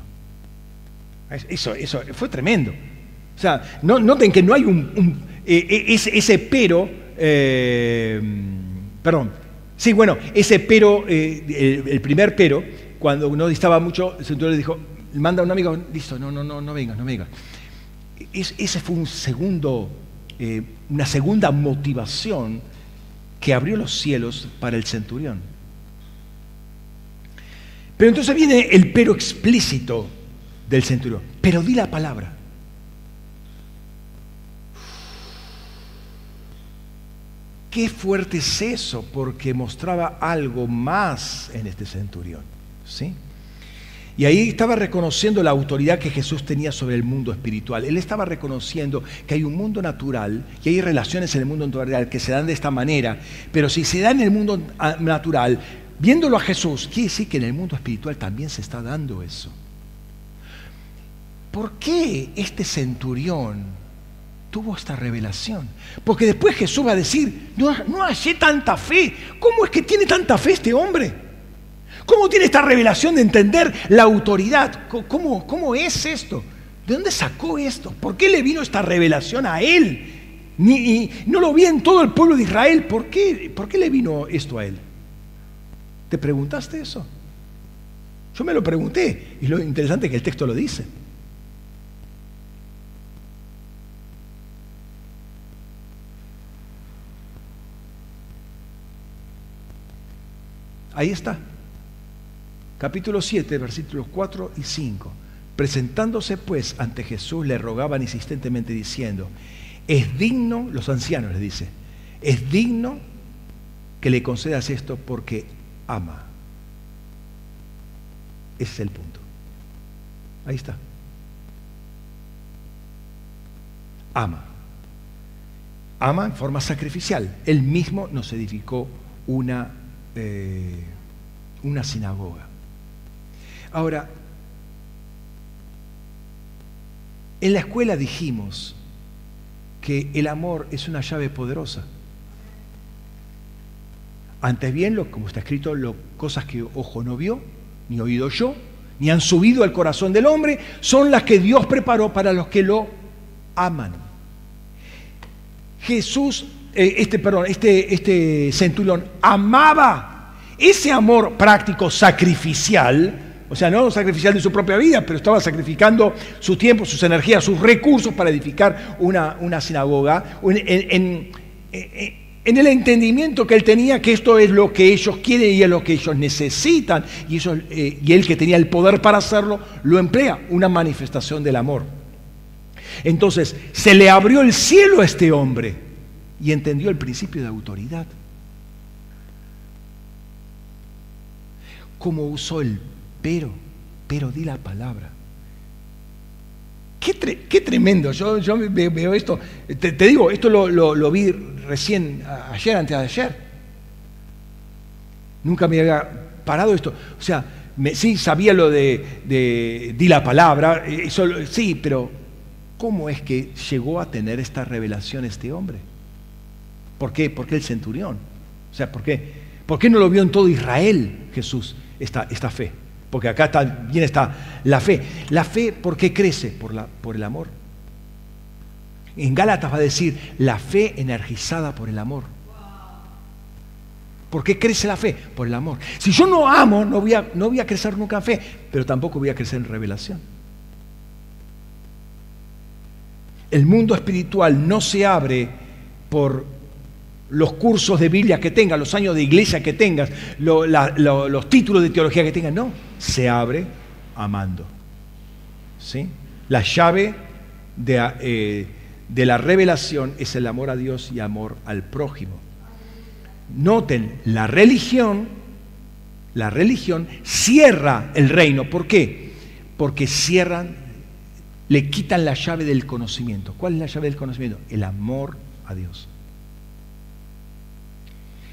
Eso fue tremendo. O sea, noten que no hay ese pero, perdón, sí, bueno, ese pero, el primer pero, cuando no distaba mucho, el centurión le dijo, manda a un amigo, listo, no vengas. Ese fue una segunda motivación que abrió los cielos para el centurión. Pero entonces viene el pero explícito del centurión. Pero di la palabra. Qué fuerte es eso, porque mostraba algo más en este centurión, ¿sí? Y ahí estaba reconociendo la autoridad que Jesús tenía sobre el mundo espiritual. Él estaba reconociendo que hay un mundo natural y hay relaciones en el mundo natural que se dan de esta manera, pero si se da en el mundo natural, viéndolo a Jesús, quiere decir que en el mundo espiritual también se está dando eso. ¿Por qué este centurión tuvo esta revelación? Porque después Jesús va a decir, no hallé tanta fe. ¿Cómo es que tiene tanta fe este hombre? ¿Cómo tiene esta revelación de entender la autoridad? ¿Cómo es esto? ¿De dónde sacó esto? ¿Por qué le vino esta revelación a él? No lo vi en todo el pueblo de Israel. ¿Por qué le vino esto a él? ¿Te preguntaste eso? Yo me lo pregunté, y lo interesante es que el texto lo dice. Ahí está. Capítulo 7, versículos 4 y 5. Presentándose pues ante Jesús, le rogaban insistentemente diciendo, es digno, los ancianos les dice, es digno que le concedas esto porque ama. Ese es el punto. Ahí está. Ama. Ama en forma sacrificial. Él mismo nos edificó una sinagoga. Ahora, en la escuela dijimos que el amor es una llave poderosa. Antes bien, como está escrito, cosas que ojo no vio, ni oído yo, ni han subido al corazón del hombre, son las que Dios preparó para los que lo aman. Jesús, este centurión amaba ese amor práctico sacrificial. O sea, no sacrificial de su propia vida, pero estaba sacrificando su tiempo, sus energías, sus recursos para edificar una sinagoga, en el entendimiento que él tenía que esto es lo que ellos quieren y es lo que ellos necesitan, y él que tenía el poder para hacerlo, lo emplea, una manifestación del amor. Entonces, se le abrió el cielo a este hombre y entendió el principio de autoridad. ¿Cómo usó el pero di la palabra? Qué tremendo. Yo veo esto, te digo, esto lo vi recién, antes de ayer. Nunca me había parado esto. O sea, sí sabía lo de di la palabra, eso, sí, pero ¿cómo es que llegó a tener esta revelación este hombre? ¿Por qué? ¿Por qué el centurión? O sea, ¿por qué no lo vio en todo Israel Jesús, esta fe? Porque acá también está la fe. La fe, ¿por qué crece? Por el amor. En Gálatas va a decir, la fe energizada por el amor. ¿Por qué crece la fe? Por el amor. Si yo no amo, no voy a crecer nunca en fe, pero tampoco voy a crecer en revelación. El mundo espiritual no se abre por los cursos de Biblia que tengas, los años de iglesia que tengas, los títulos de teología que tengas, no, se abre amando. ¿Sí? La llave de la revelación es el amor a Dios y amor al prójimo. Noten, la religión cierra el reino. ¿Por qué? Porque le quitan la llave del conocimiento. ¿Cuál es la llave del conocimiento? El amor a Dios.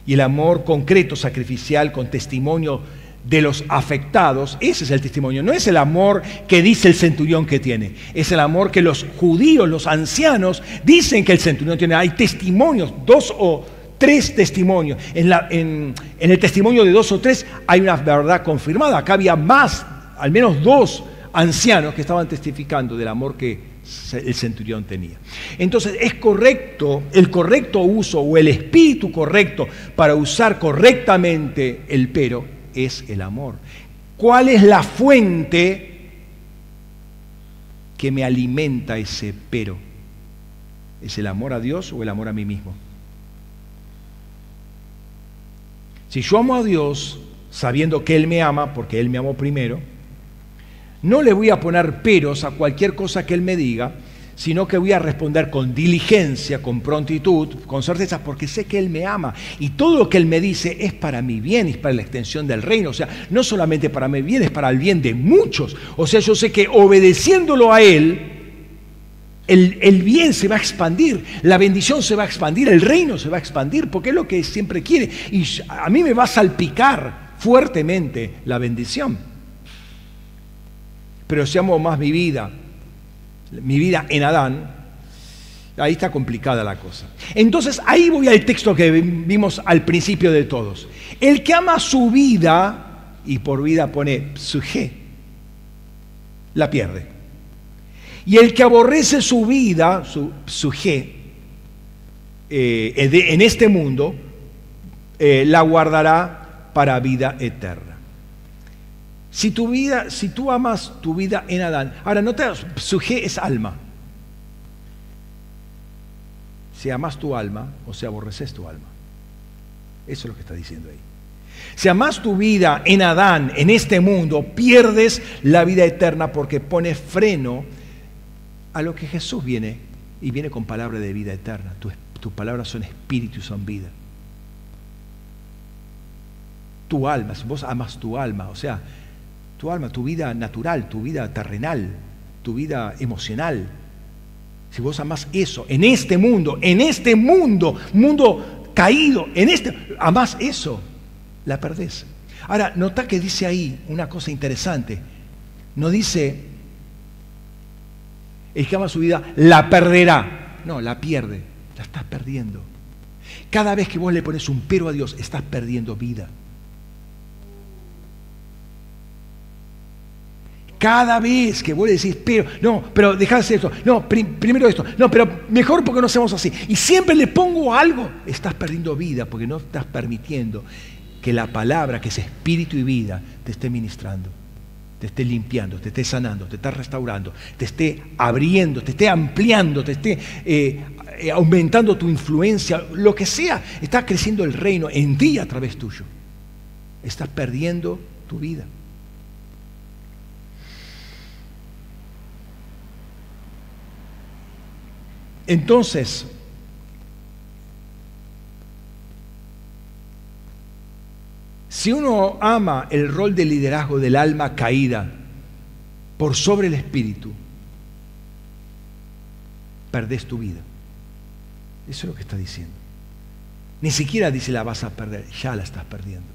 Y el amor concreto, sacrificial, con testimonio de los afectados, ese es el testimonio. No es el amor que dice el centurión que tiene, es el amor que los judíos, los ancianos, dicen que el centurión tiene. Hay testimonios, 2 o 3 testimonios. En el testimonio de 2 o 3 hay una verdad confirmada. Acá había más, al menos 2 ancianos que estaban testificando del amor que el centurión tenía. Entonces es correcto, el correcto uso o el espíritu correcto para usar correctamente el pero es el amor. ¿Cuál es la fuente que me alimenta ese pero? ¿Es el amor a Dios o el amor a mí mismo? Si yo amo a Dios sabiendo que Él me ama, porque Él me amó primero, no le voy a poner peros a cualquier cosa que Él me diga, sino que voy a responder con diligencia, con prontitud, con certeza, porque sé que Él me ama. Y todo lo que Él me dice es para mi bien, es para la extensión del reino. O sea, no solamente para mi bien, es para el bien de muchos. O sea, yo sé que obedeciéndolo a Él, el bien se va a expandir, la bendición se va a expandir, el reino se va a expandir, porque es lo que siempre quiere. Y a mí me va a salpicar fuertemente la bendición. Pero si amo más mi vida en Adán, ahí está complicada la cosa. Entonces ahí voy al texto que vimos al principio de todos. El que ama su vida, y por vida pone suje, la pierde. Y el que aborrece su vida, su suje, en este mundo, la guardará para vida eterna. Si tú amas tu vida en Adán, ahora no te suje es alma. Si amas tu alma o si aborreces tu alma. Eso es lo que está diciendo ahí. Si amas tu vida en Adán, en este mundo, pierdes la vida eterna porque pones freno a lo que Jesús viene y viene con palabra de vida eterna. Tus palabras son espíritu y son vida. Tu alma, si vos amas tu alma, o sea, tu alma, tu vida natural, tu vida terrenal, tu vida emocional. Si vos amás eso, en este mundo, mundo caído, amás eso, la perdés. Ahora, nota que dice ahí una cosa interesante. No dice, el que ama su vida la perderá. No, la pierde, la estás perdiendo. Cada vez que vos le pones un pero a Dios, estás perdiendo vida. Cada vez que vos le decís, pero dejá de hacer esto, no, primero esto, no, pero mejor porque no hacemos así. Y siempre le pongo algo, estás perdiendo vida porque no estás permitiendo que la palabra, que es espíritu y vida, te esté ministrando, te esté limpiando, te esté sanando, te esté restaurando, te esté abriendo, te esté ampliando, te esté aumentando tu influencia, lo que sea, está creciendo el reino en ti a través tuyo. Estás perdiendo tu vida. Entonces, si uno ama el rol de liderazgo del alma caída por sobre el espíritu, perdés tu vida. Eso es lo que está diciendo. Ni siquiera dice la vas a perder, ya la estás perdiendo.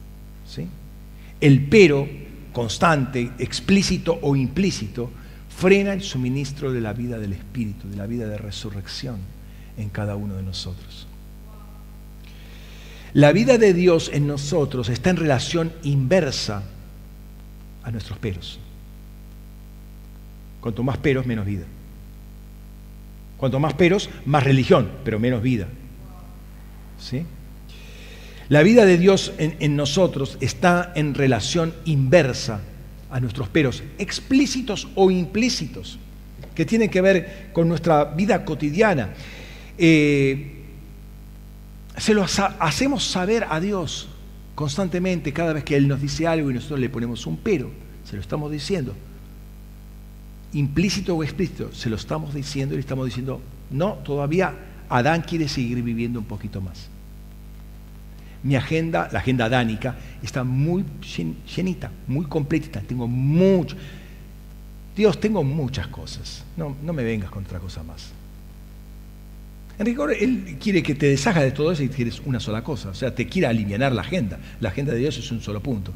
¿Sí? El pero constante, explícito o implícito, frena el suministro de la vida del Espíritu, de la vida de resurrección en cada uno de nosotros. La vida de Dios en nosotros está en relación inversa a nuestros peros. Cuanto más peros, menos vida. Cuanto más peros, más religión, pero menos vida. ¿Sí? La vida de Dios en nosotros está en relación inversa a nuestros peros, explícitos o implícitos, que tienen que ver con nuestra vida cotidiana. Se lo hacemos saber a Dios constantemente cada vez que Él nos dice algo y nosotros le ponemos un pero, se lo estamos diciendo. Implícito o explícito, se lo estamos diciendo y le estamos diciendo, no, todavía Adán quiere seguir viviendo un poquito más. Mi agenda, la agenda adánica, está muy llenita, muy completita. Tengo mucho. Dios, tengo muchas cosas. No me vengas con otra cosa más. En rigor, Él quiere que te deshagas de todo eso y quieres una sola cosa. O sea, te quiere alivianar la agenda. La agenda de Dios es un solo punto,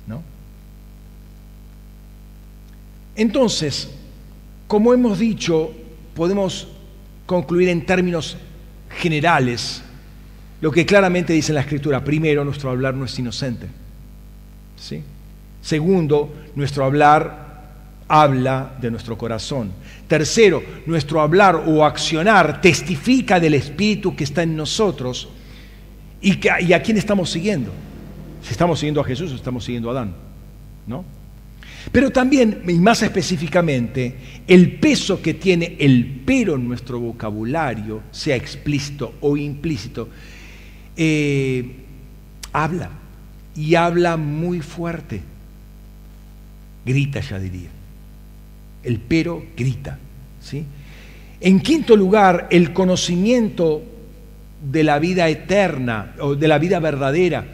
¿no? Entonces, como hemos dicho, podemos concluir en términos generales lo que claramente dice la Escritura. Primero, nuestro hablar no es inocente, ¿sí? Segundo, nuestro hablar habla de nuestro corazón. Tercero, nuestro hablar o accionar testifica del Espíritu que está en nosotros y a quién estamos siguiendo. Si estamos siguiendo a Jesús o estamos siguiendo a Adán, ¿no? Pero también, y más específicamente, el peso que tiene el pero en nuestro vocabulario, sea explícito o implícito, habla, y habla muy fuerte. Grita, ya diría. El pero grita, ¿sí? En quinto lugar, el conocimiento de la vida eterna o de la vida verdadera.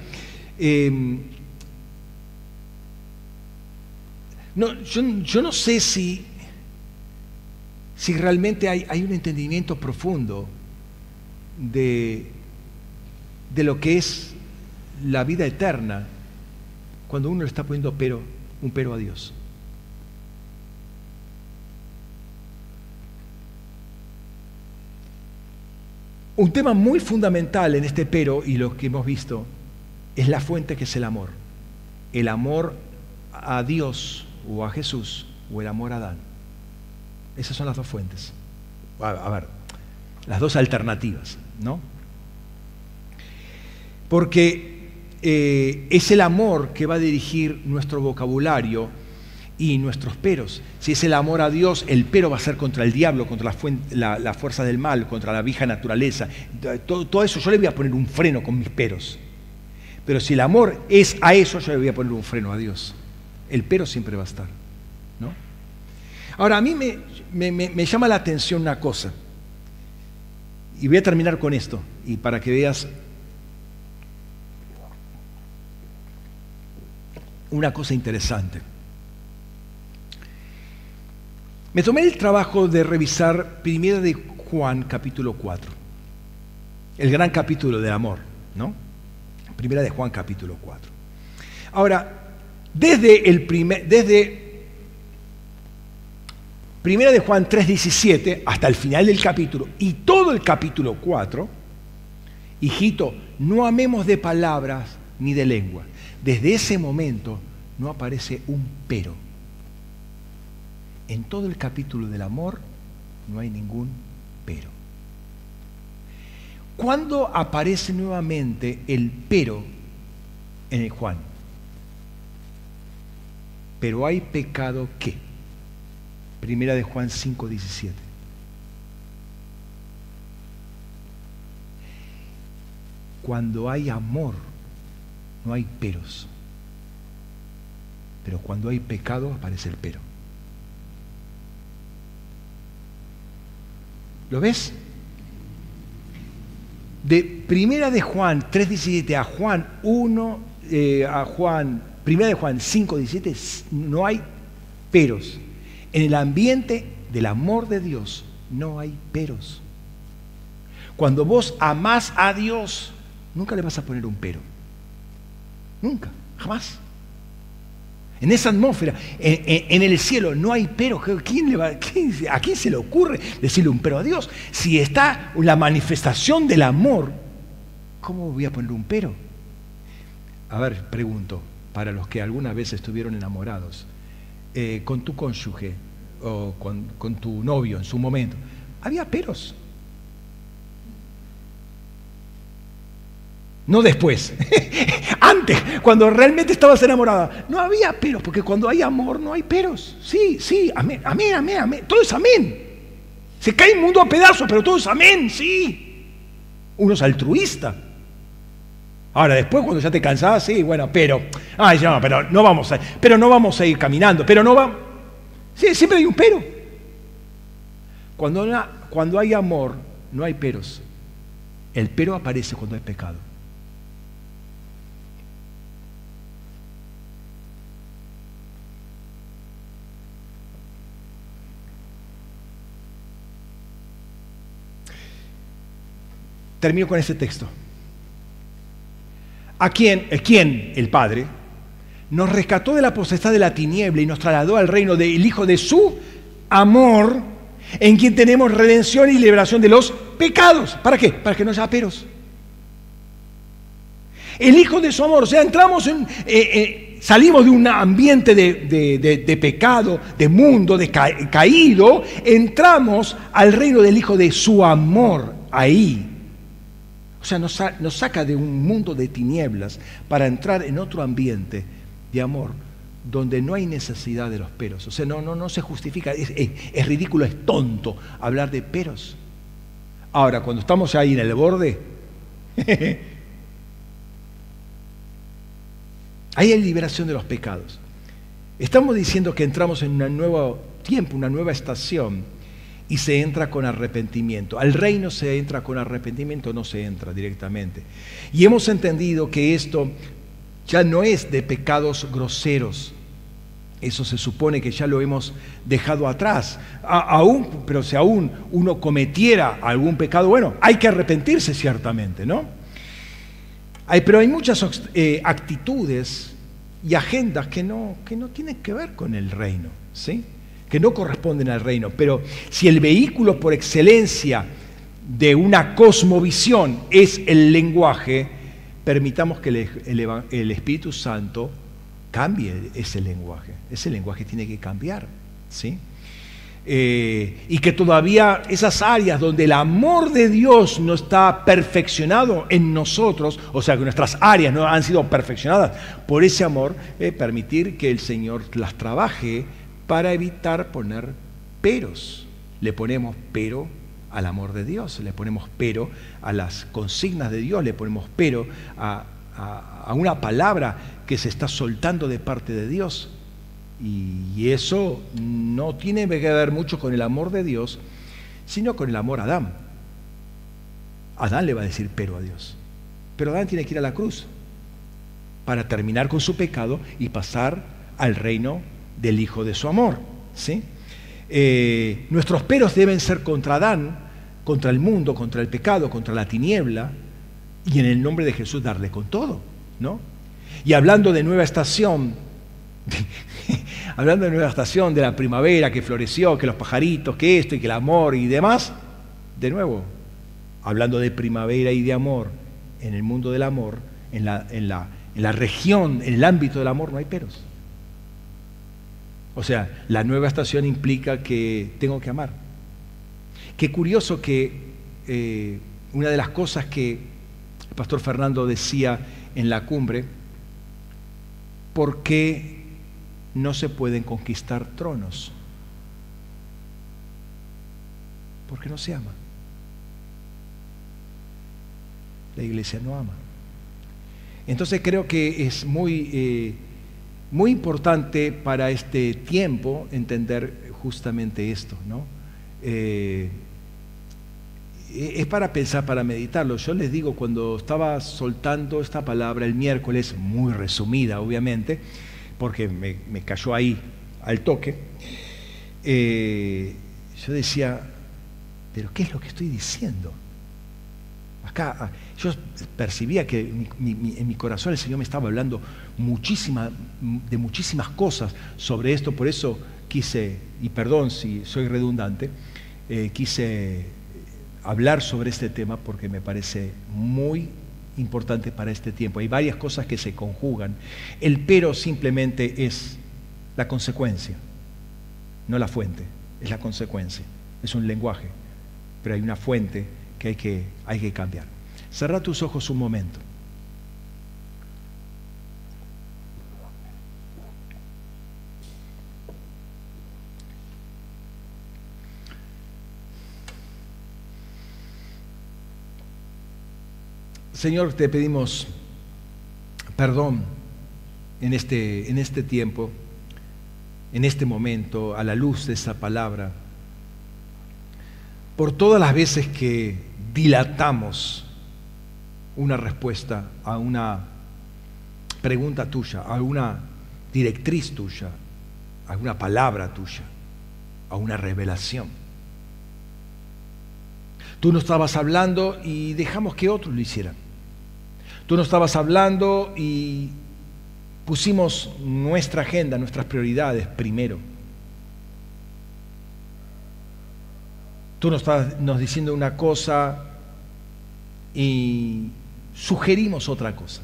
Yo no sé si realmente hay un entendimiento profundo de lo que es la vida eterna cuando uno le está poniendo un pero a Dios. Un tema muy fundamental en este pero y lo que hemos visto es la fuente, que es el amor. El amor a Dios o a Jesús o el amor a Adán. Esas son las dos fuentes. A ver, las dos alternativas, ¿no? Porque es el amor que va a dirigir nuestro vocabulario y nuestros peros. Si es el amor a Dios, el pero va a ser contra el diablo, contra la fuerza del mal, contra la vieja naturaleza. Todo eso yo le voy a poner un freno con mis peros. Pero si el amor es a eso, yo le voy a poner un freno a Dios. El pero siempre va a estar, ¿no? Ahora, a mí me llama la atención una cosa, y voy a terminar con esto, y para que veas una cosa interesante. Me tomé el trabajo de revisar 1 de Juan capítulo 4, el gran capítulo del amor, ¿no? 1 de Juan capítulo 4. Ahora, desde 1 de Juan 3:17 hasta el final del capítulo y todo el capítulo 4, hijito, no amemos de palabras ni de lengua. Desde ese momento no aparece un pero. En todo el capítulo del amor no hay ningún pero. ¿Cuándo aparece nuevamente el pero en el Juan? Pero hay pecado ¿qué? 1 de Juan 5:17. Cuando hay amor, no hay peros. Pero cuando hay pecado, aparece el pero. ¿Lo ves? De 1 de Juan 3:17 a Juan 1, a Juan, 1 de Juan 5:17, no hay peros. En el ambiente del amor de Dios no hay peros. Cuando vos amás a Dios, nunca le vas a poner un pero. Nunca, jamás. En esa atmósfera, en el cielo, no hay pero. ¿A quién se le ocurre decirle un pero a Dios? Si está la manifestación del amor, ¿cómo voy a poner un pero? A ver, pregunto, para los que alguna vez estuvieron enamorados, con tu cónyuge o con tu novio en su momento, ¿había peros? No después, antes, cuando realmente estabas enamorada, no había peros, porque cuando hay amor no hay peros. Sí, amén, amén, amén, amén, todo es amén. Se cae el mundo a pedazos, pero todo es amén, sí. Uno es altruista. Ahora, después cuando ya te cansás, sí, bueno, pero no vamos a ir caminando, pero no vamos. Sí, siempre hay un pero. Cuando hay amor, no hay peros. El pero aparece cuando hay pecado. Termino con este texto. ¿A quién? ¿Quién? El Padre nos rescató de la potestad de la tiniebla y nos trasladó al reino del Hijo de su amor, en quien tenemos redención y liberación de los pecados. ¿Para qué? Para que no haya peros. El Hijo de su amor, o sea, entramos salimos de un ambiente de pecado, de mundo, caído, entramos al reino del Hijo de su amor, ahí. O sea, nos saca de un mundo de tinieblas para entrar en otro ambiente de amor, donde no hay necesidad de los peros. O sea, no se justifica, es ridículo, es tonto hablar de peros. Ahora, cuando estamos ahí en el borde, ahí hay liberación de los pecados. Estamos diciendo que entramos en un nuevo tiempo, una nueva estación, y se entra con arrepentimiento. Al reino se entra con arrepentimiento, no se entra directamente. Y hemos entendido que esto ya no es de pecados groseros. Eso se supone que ya lo hemos dejado atrás. Pero si aún uno cometiera algún pecado, bueno, hay que arrepentirse ciertamente, ¿no? Pero hay muchas actitudes y agendas que no tienen que ver con el reino, ¿sí? Que no corresponden al reino. Pero si el vehículo por excelencia de una cosmovisión es el lenguaje, permitamos que el Espíritu Santo cambie ese lenguaje. Ese lenguaje tiene que cambiar, ¿sí? Y que todavía esas áreas donde el amor de Dios no está perfeccionado en nosotros, o sea que nuestras áreas no han sido perfeccionadas por ese amor, permitir que el Señor las trabaje para evitar poner peros. Le ponemos pero al amor de Dios, le ponemos pero a las consignas de Dios, le ponemos pero a una palabra que se está soltando de parte de Dios. Y eso no tiene que ver mucho con el amor de Dios, sino con el amor a Adán. Adán le va a decir pero a Dios. Pero Adán tiene que ir a la cruz para terminar con su pecado y pasar al reino del Hijo de su amor, ¿sí? Nuestros peros deben ser contra Adán, contra el mundo, contra el pecado, contra la tiniebla, y en el nombre de Jesús darle con todo, ¿no? Y hablando de nueva estación, hablando de nueva estación, de la primavera que floreció, que los pajaritos, que esto y que el amor y demás, de nuevo, hablando de primavera y de amor, en el mundo del amor, en la región, en el ámbito del amor no hay peros. O sea, la nueva estación implica que tengo que amar. Qué curioso que una de las cosas que el pastor Fernando decía en la cumbre, ¿por qué no se pueden conquistar tronos? Porque no se ama. La iglesia no ama. Entonces creo que es muy importante para este tiempo entender justamente esto, ¿no? Es para pensar, para meditarlo. Yo les digo, cuando estaba soltando esta palabra el miércoles, muy resumida obviamente, porque me cayó ahí al toque, yo decía, ¿pero qué es lo que estoy diciendo? Acá, yo percibía que en mi corazón el Señor me estaba hablando de muchísimas cosas sobre esto, por eso quise, y perdón si soy redundante, quise hablar sobre este tema porque me parece muy importante para este tiempo. Hay varias cosas que se conjugan. El pero simplemente es la consecuencia, no la fuente, es la consecuencia. Es un lenguaje, pero hay una fuente que hay que cambiar. Cerra tus ojos un momento. Señor, te pedimos perdón en este tiempo, en este momento, a la luz de esa palabra, por todas las veces que dilatamos una respuesta a una pregunta tuya, a una directriz tuya, a una palabra tuya, a una revelación. Tú no estabas hablando y dejamos que otros lo hicieran. Tú no estabas hablando y pusimos nuestra agenda, nuestras prioridades primero. Tú no estabas nos diciendo una cosa y sugerimos otra cosa.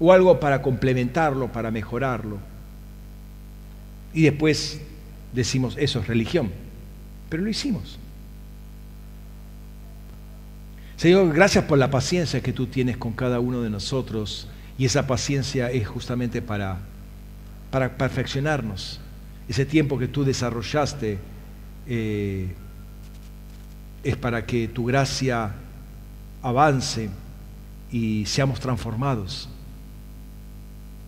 O algo para complementarlo, para mejorarlo. Y después decimos, eso es religión. Pero lo hicimos. Señor, gracias por la paciencia que tú tienes con cada uno de nosotros. Y esa paciencia es justamente para perfeccionarnos. Ese tiempo que tú desarrollaste es para que tu gracia avance y seamos transformados.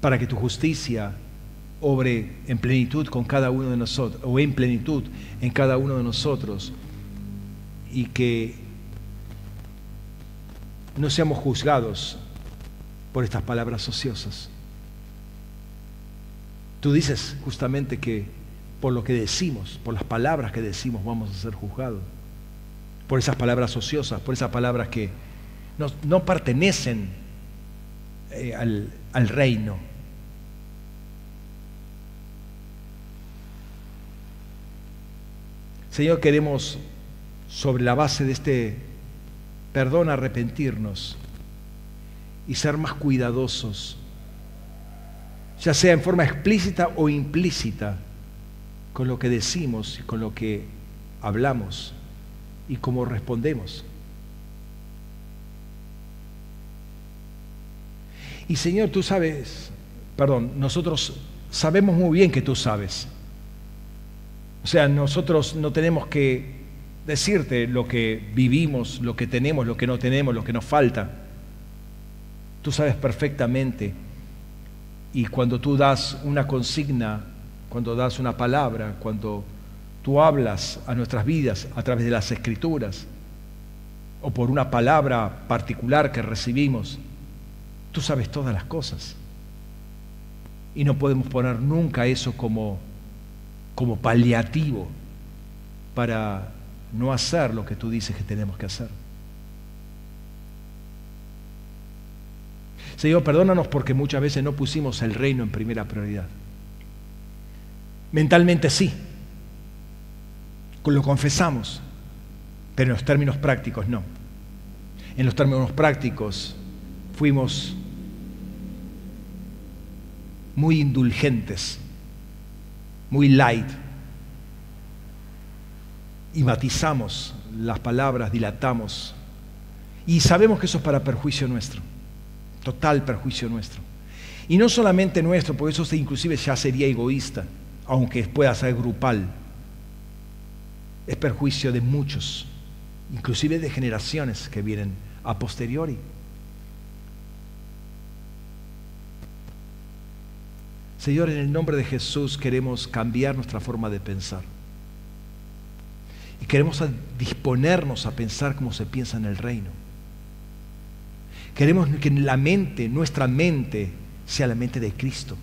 Para que tu justicia obre en plenitud con cada uno de nosotros, o en plenitud en cada uno de nosotros, y que no seamos juzgados por estas palabras ociosas. Tú dices justamente que por lo que decimos, por las palabras que decimos, vamos a ser juzgados. Por esas palabras ociosas, por esas palabras que no pertenecen al reino. Señor, queremos, sobre la base de este perdón, arrepentirnos y ser más cuidadosos, ya sea en forma explícita o implícita, con lo que decimos y con lo que hablamos y cómo respondemos. Y Señor, tú sabes, nosotros sabemos muy bien que tú sabes. O sea, nosotros no tenemos que decirte lo que vivimos, lo que tenemos, lo que no tenemos, lo que nos falta. Tú sabes perfectamente. Y cuando tú das una consigna, cuando das una palabra, cuando tú hablas a nuestras vidas a través de las Escrituras, o por una palabra particular que recibimos, tú sabes todas las cosas. Y no podemos poner nunca eso como paliativo para no hacer lo que tú dices que tenemos que hacer. Señor, perdónanos porque muchas veces no pusimos el reino en primera prioridad. Mentalmente sí, lo confesamos, pero en los términos prácticos no. En los términos prácticos fuimos muy indulgentes, muy light, y matizamos las palabras, dilatamos, y sabemos que eso es para perjuicio nuestro, total perjuicio nuestro. Y no solamente nuestro, porque eso inclusive ya sería egoísta, aunque pueda ser grupal. Es perjuicio de muchos, inclusive de generaciones que vienen a posteriori. Señor, en el nombre de Jesús queremos cambiar nuestra forma de pensar. Y queremos disponernos a pensar como se piensa en el reino. Queremos que la mente, nuestra mente, sea la mente de Cristo,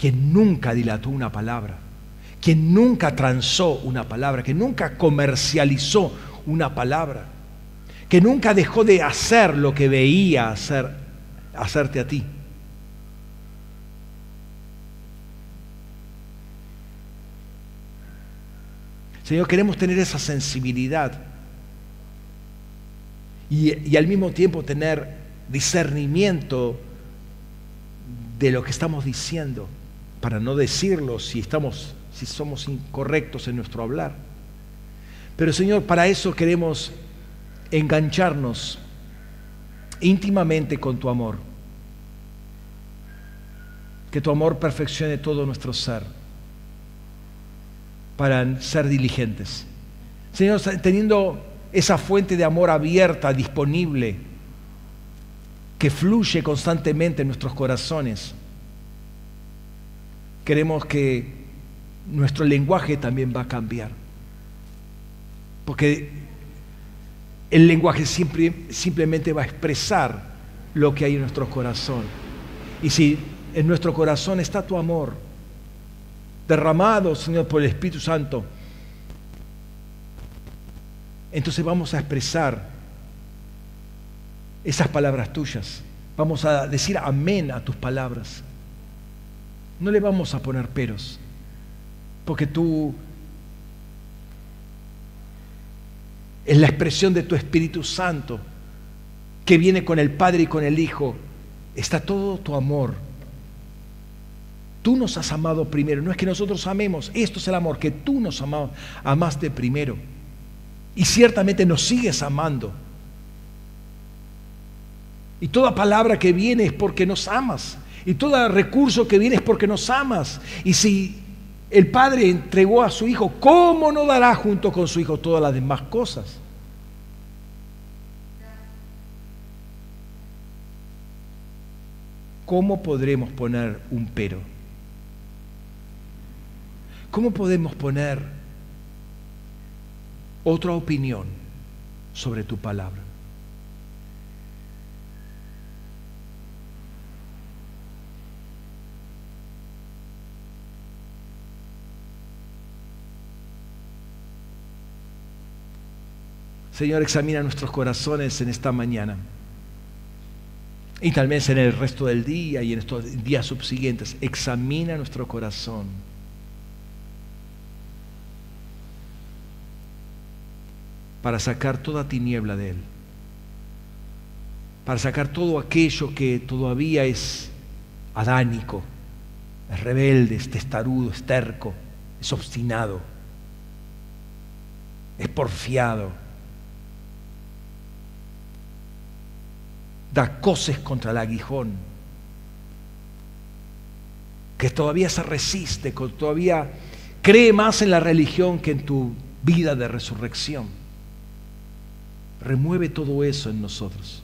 quien nunca dilató una palabra, quien nunca transó una palabra, que nunca comercializó una palabra, que nunca dejó de hacer lo que veía hacerte a ti. Señor, queremos tener esa sensibilidad y al mismo tiempo tener discernimiento de lo que estamos diciendo, para no decirlo si somos incorrectos en nuestro hablar. Pero Señor, para eso queremos engancharnos íntimamente con tu amor. Que tu amor perfeccione todo nuestro ser, para ser diligentes. Señor, teniendo esa fuente de amor abierta, disponible, que fluye constantemente en nuestros corazones, queremos que nuestro lenguaje también va a cambiar. Porque el lenguaje simplemente va a expresar lo que hay en nuestro corazón. Y si en nuestro corazón está tu amor, derramado, Señor, por el Espíritu Santo, entonces vamos a expresar esas palabras tuyas. Vamos a decir amén a tus palabras. No le vamos a poner peros, porque tú, en la expresión de tu Espíritu Santo, que viene con el Padre y con el Hijo, está todo tu amor. Tú nos has amado primero, no es que nosotros amemos, esto es el amor, que tú nos amaste primero. Y ciertamente nos sigues amando. Y toda palabra que viene es porque nos amas. Y todo recurso que viene es porque nos amas. Y si el Padre entregó a su Hijo, ¿cómo no dará junto con su Hijo todas las demás cosas? ¿Cómo podremos poner un pero? ¿Cómo podemos poner otra opinión sobre tu palabra? Señor, examina nuestros corazones en esta mañana y tal vez en el resto del día y en estos días subsiguientes. Examina nuestro corazón para sacar toda tiniebla de él, para sacar todo aquello que todavía es adánico, es rebelde, es testarudo, es terco, es obstinado, es porfiado. Da coces contra el aguijón, que todavía se resiste, que todavía cree más en la religión que en tu vida de resurrección. Remueve todo eso en nosotros.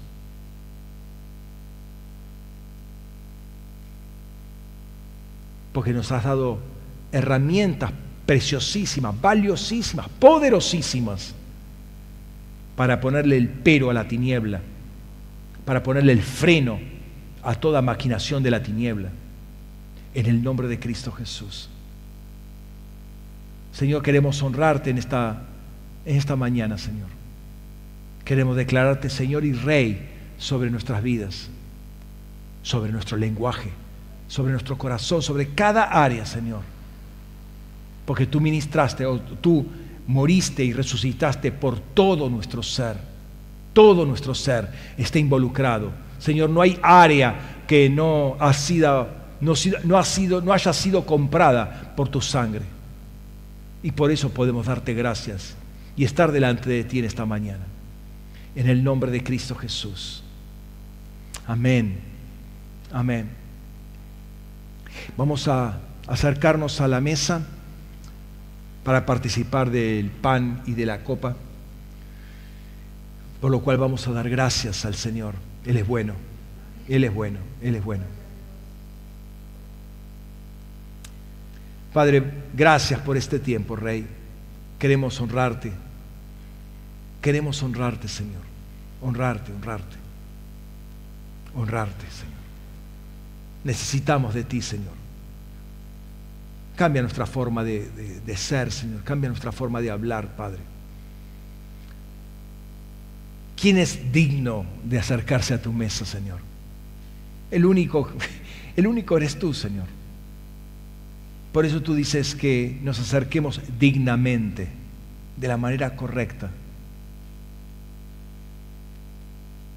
Porque nos has dado herramientas preciosísimas, valiosísimas, poderosísimas para ponerle el pero a la tiniebla, para ponerle el freno a toda maquinación de la tiniebla, en el nombre de Cristo Jesús. Señor, queremos honrarte en esta mañana, Señor. Queremos declararte Señor y Rey sobre nuestras vidas, sobre nuestro lenguaje, sobre nuestro corazón, sobre cada área, Señor. Porque tú ministraste, o tú moriste y resucitaste por todo nuestro ser. Todo nuestro ser está involucrado. Señor, no hay área que no haya sido comprada por tu sangre. Y por eso podemos darte gracias y estar delante de ti en esta mañana. En el nombre de Cristo Jesús. Amén. Amén. Vamos a acercarnos a la mesa para participar del pan y de la copa. Por lo cual vamos a dar gracias al Señor. Él es bueno, Él es bueno, Él es bueno. Padre, gracias por este tiempo, Rey. Queremos honrarte. Queremos honrarte, Señor. Honrarte, honrarte. Honrarte, Señor. Necesitamos de ti, Señor. Cambia nuestra forma de ser, Señor. Cambia nuestra forma de hablar, Padre. ¿Quién es digno de acercarse a tu mesa, Señor? El único eres tú, Señor. Por eso tú dices que nos acerquemos dignamente, de la manera correcta.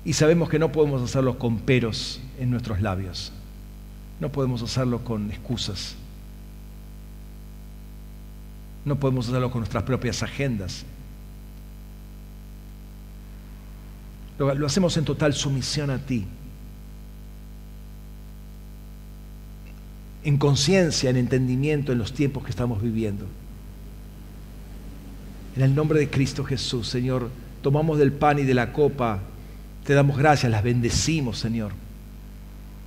Y sabemos que no podemos hacerlo con peros en nuestros labios. No podemos hacerlo con excusas. No podemos hacerlo con nuestras propias agendas. Lo hacemos en total sumisión a ti, en conciencia, en entendimiento en los tiempos que estamos viviendo. En el nombre de Cristo Jesús, Señor, tomamos del pan y de la copa, te damos gracias, las bendecimos, Señor,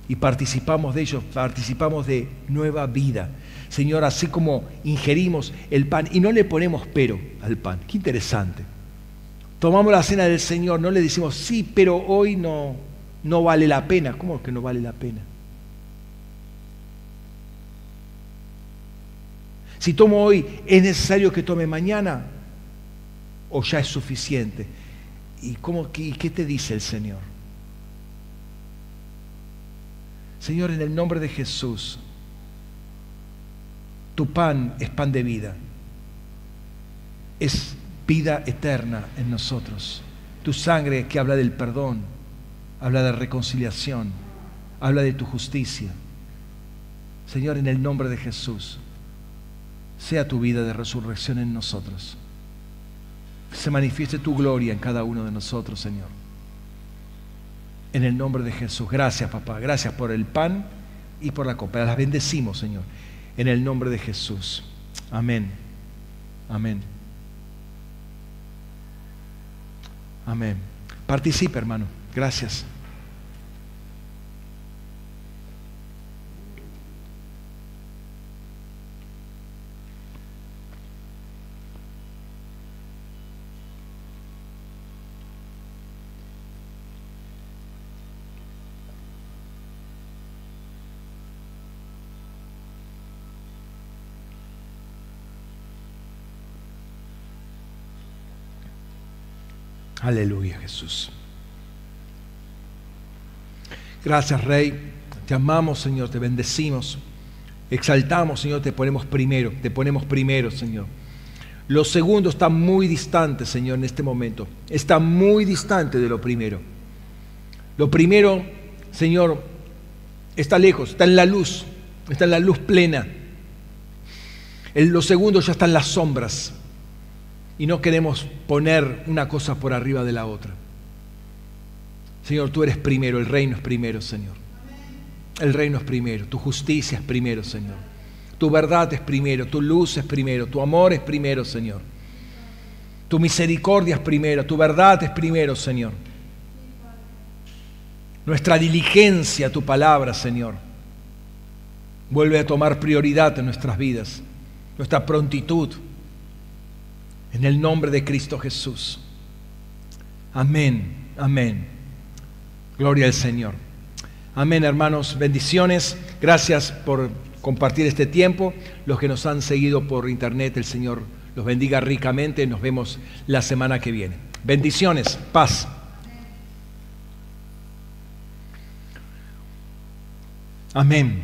y participamos de ellos, participamos de nueva vida. Señor, así como ingerimos el pan y no le ponemos pero al pan. Qué interesante. Tomamos la cena del Señor, no le decimos, sí, pero hoy no vale la pena. ¿Cómo que no vale la pena? Si tomo hoy, ¿es necesario que tome mañana? o ya es suficiente. ¿Y qué te dice el Señor? Señor, en el nombre de Jesús, tu pan es pan de vida, es vida eterna en nosotros. Tu sangre que habla del perdón, habla de reconciliación, habla de tu justicia. Señor, en el nombre de Jesús, sea tu vida de resurrección en nosotros. Se manifieste tu gloria en cada uno de nosotros, Señor. En el nombre de Jesús. Gracias, papá. Gracias por el pan y por la copa. Las bendecimos, Señor. En el nombre de Jesús. Amén. Amén. Amén. Participe, hermano. Gracias. Aleluya, Jesús. Gracias, Rey. Te amamos, Señor, te bendecimos. Exaltamos, Señor, te ponemos primero, Señor. Lo segundo está muy distante, Señor, en este momento. Está muy distante de lo primero. Lo primero, Señor, está lejos, está en la luz plena. Lo segundo ya está en las sombras. Y no queremos poner una cosa por arriba de la otra. Señor, tú eres primero, el reino es primero, Señor. El reino es primero, tu justicia es primero, Señor. Tu verdad es primero, tu luz es primero, tu amor es primero, Señor. Tu misericordia es primero, tu verdad es primero, Señor. Nuestra diligencia a tu palabra, Señor, vuelve a tomar prioridad en nuestras vidas. Nuestra prontitud. En el nombre de Cristo Jesús. Amén, amén. Gloria al Señor. Amén, hermanos. Bendiciones. Gracias por compartir este tiempo. Los que nos han seguido por internet, el Señor los bendiga ricamente. Nos vemos la semana que viene. Bendiciones. Paz. Amén.